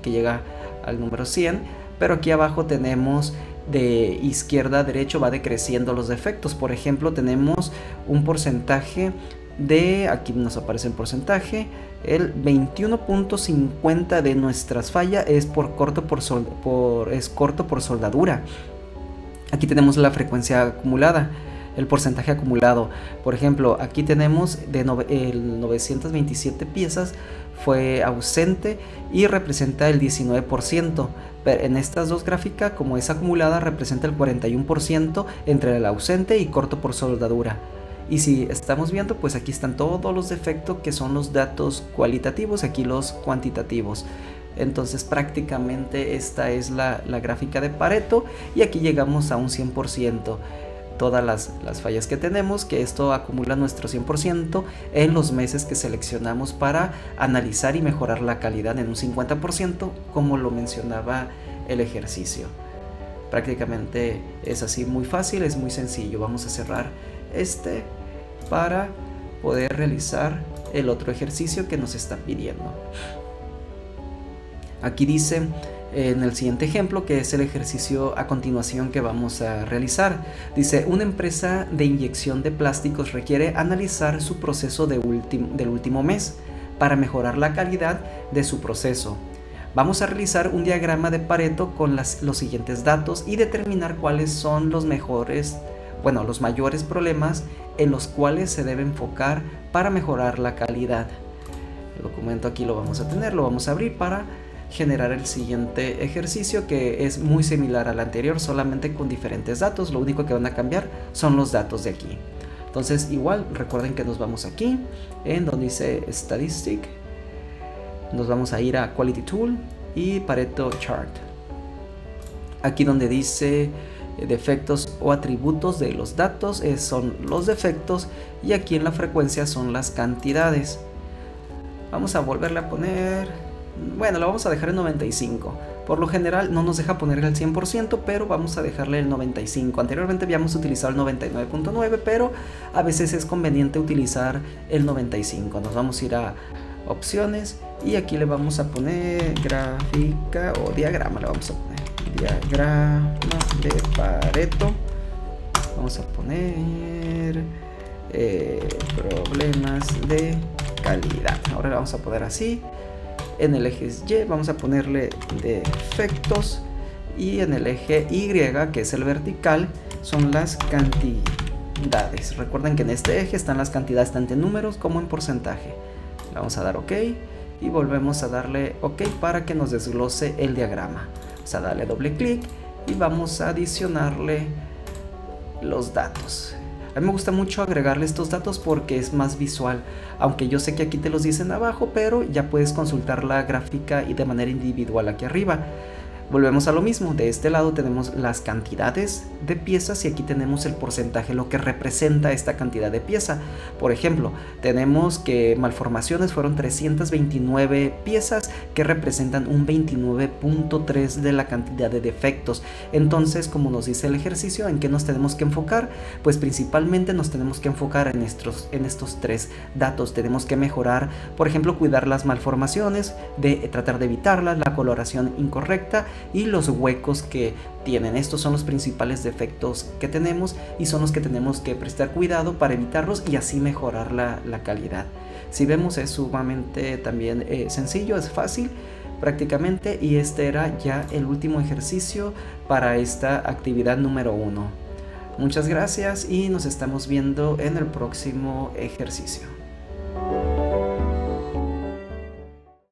que llega al número 100, pero aquí abajo tenemos de izquierda a derecho va decreciendo los defectos. Por ejemplo, tenemos un porcentaje de, aquí nos aparece el porcentaje, el 21.50 de nuestras fallas es corto por soldadura. Aquí tenemos la frecuencia acumulada, el porcentaje acumulado. Por ejemplo, aquí tenemos el 927 piezas fue ausente y representa el 19%. Pero en estas dos gráficas, como es acumulada, representa el 41% entre el ausente y corto por soldadura. Y si estamos viendo, pues aquí están todos los defectos, que son los datos cualitativos, aquí los cuantitativos. Entonces prácticamente esta es la gráfica de Pareto, y aquí llegamos a un 100%. Todas las fallas que tenemos, que esto acumula nuestro 100% en los meses que seleccionamos para analizar y mejorar la calidad en un 50%, como lo mencionaba el ejercicio. Prácticamente es así, muy fácil, es muy sencillo. Vamos a cerrar para poder realizar el otro ejercicio que nos está pidiendo. Aquí dice en el siguiente ejemplo, que es el ejercicio a continuación que vamos a realizar. Dice: una empresa de inyección de plásticos requiere analizar su proceso del último mes para mejorar la calidad de su proceso. Vamos a realizar un diagrama de Pareto con los siguientes datos y determinar cuáles son los mayores problemas en los cuales se debe enfocar para mejorar la calidad. El documento aquí lo vamos a tener, lo vamos a abrir para generar el siguiente ejercicio, que es muy similar al anterior, solamente con diferentes datos. Lo único que van a cambiar son los datos de aquí. Entonces igual recuerden que nos vamos aquí en donde dice Statistic, nos vamos a ir a Quality Tool y Pareto Chart. Aquí donde dice defectos o atributos de los datos son los defectos, y aquí en la frecuencia son las cantidades. Vamos a volverle a poner, bueno, lo vamos a dejar en 95. Por lo general no nos deja ponerle el 100%, pero vamos a dejarle el 95. Anteriormente habíamos utilizado el 99.9, pero a veces es conveniente utilizar el 95. Nos vamos a ir a opciones y aquí le vamos a poner gráfica o diagrama. Le vamos a poner diagrama de Pareto. Vamos a poner problemas de calidad. Ahora le vamos a poner así. En el eje Y vamos a ponerle defectos, y en el eje Y, que es el vertical, son las cantidades. Recuerden que en este eje están las cantidades tanto en números como en porcentaje. Le vamos a dar OK y volvemos a darle OK para que nos desglose el diagrama. Vamos a darle doble clic y vamos a adicionarle los datos. A mí me gusta mucho agregarle estos datos porque es más visual, aunque yo sé que aquí te los dicen abajo, pero ya puedes consultar la gráfica y de manera individual aquí arriba. Volvemos a lo mismo, de este lado tenemos las cantidades de piezas y aquí tenemos el porcentaje, lo que representa esta cantidad de pieza. Por ejemplo, tenemos que malformaciones fueron 329 piezas que representan un 29.3 de la cantidad de defectos. Entonces, como nos dice el ejercicio, ¿en qué nos tenemos que enfocar? Pues principalmente nos tenemos que enfocar en estos tres datos. Tenemos que mejorar, por ejemplo, cuidar las malformaciones, tratar de evitarlas, la coloración incorrecta y los huecos que tienen. Estos son los principales defectos que tenemos y son los que tenemos que prestar cuidado para evitarlos y así mejorar la calidad. Si vemos, es sumamente también sencillo, es fácil prácticamente, y este era ya el último ejercicio para esta actividad número 1. Muchas gracias y nos estamos viendo en el próximo ejercicio.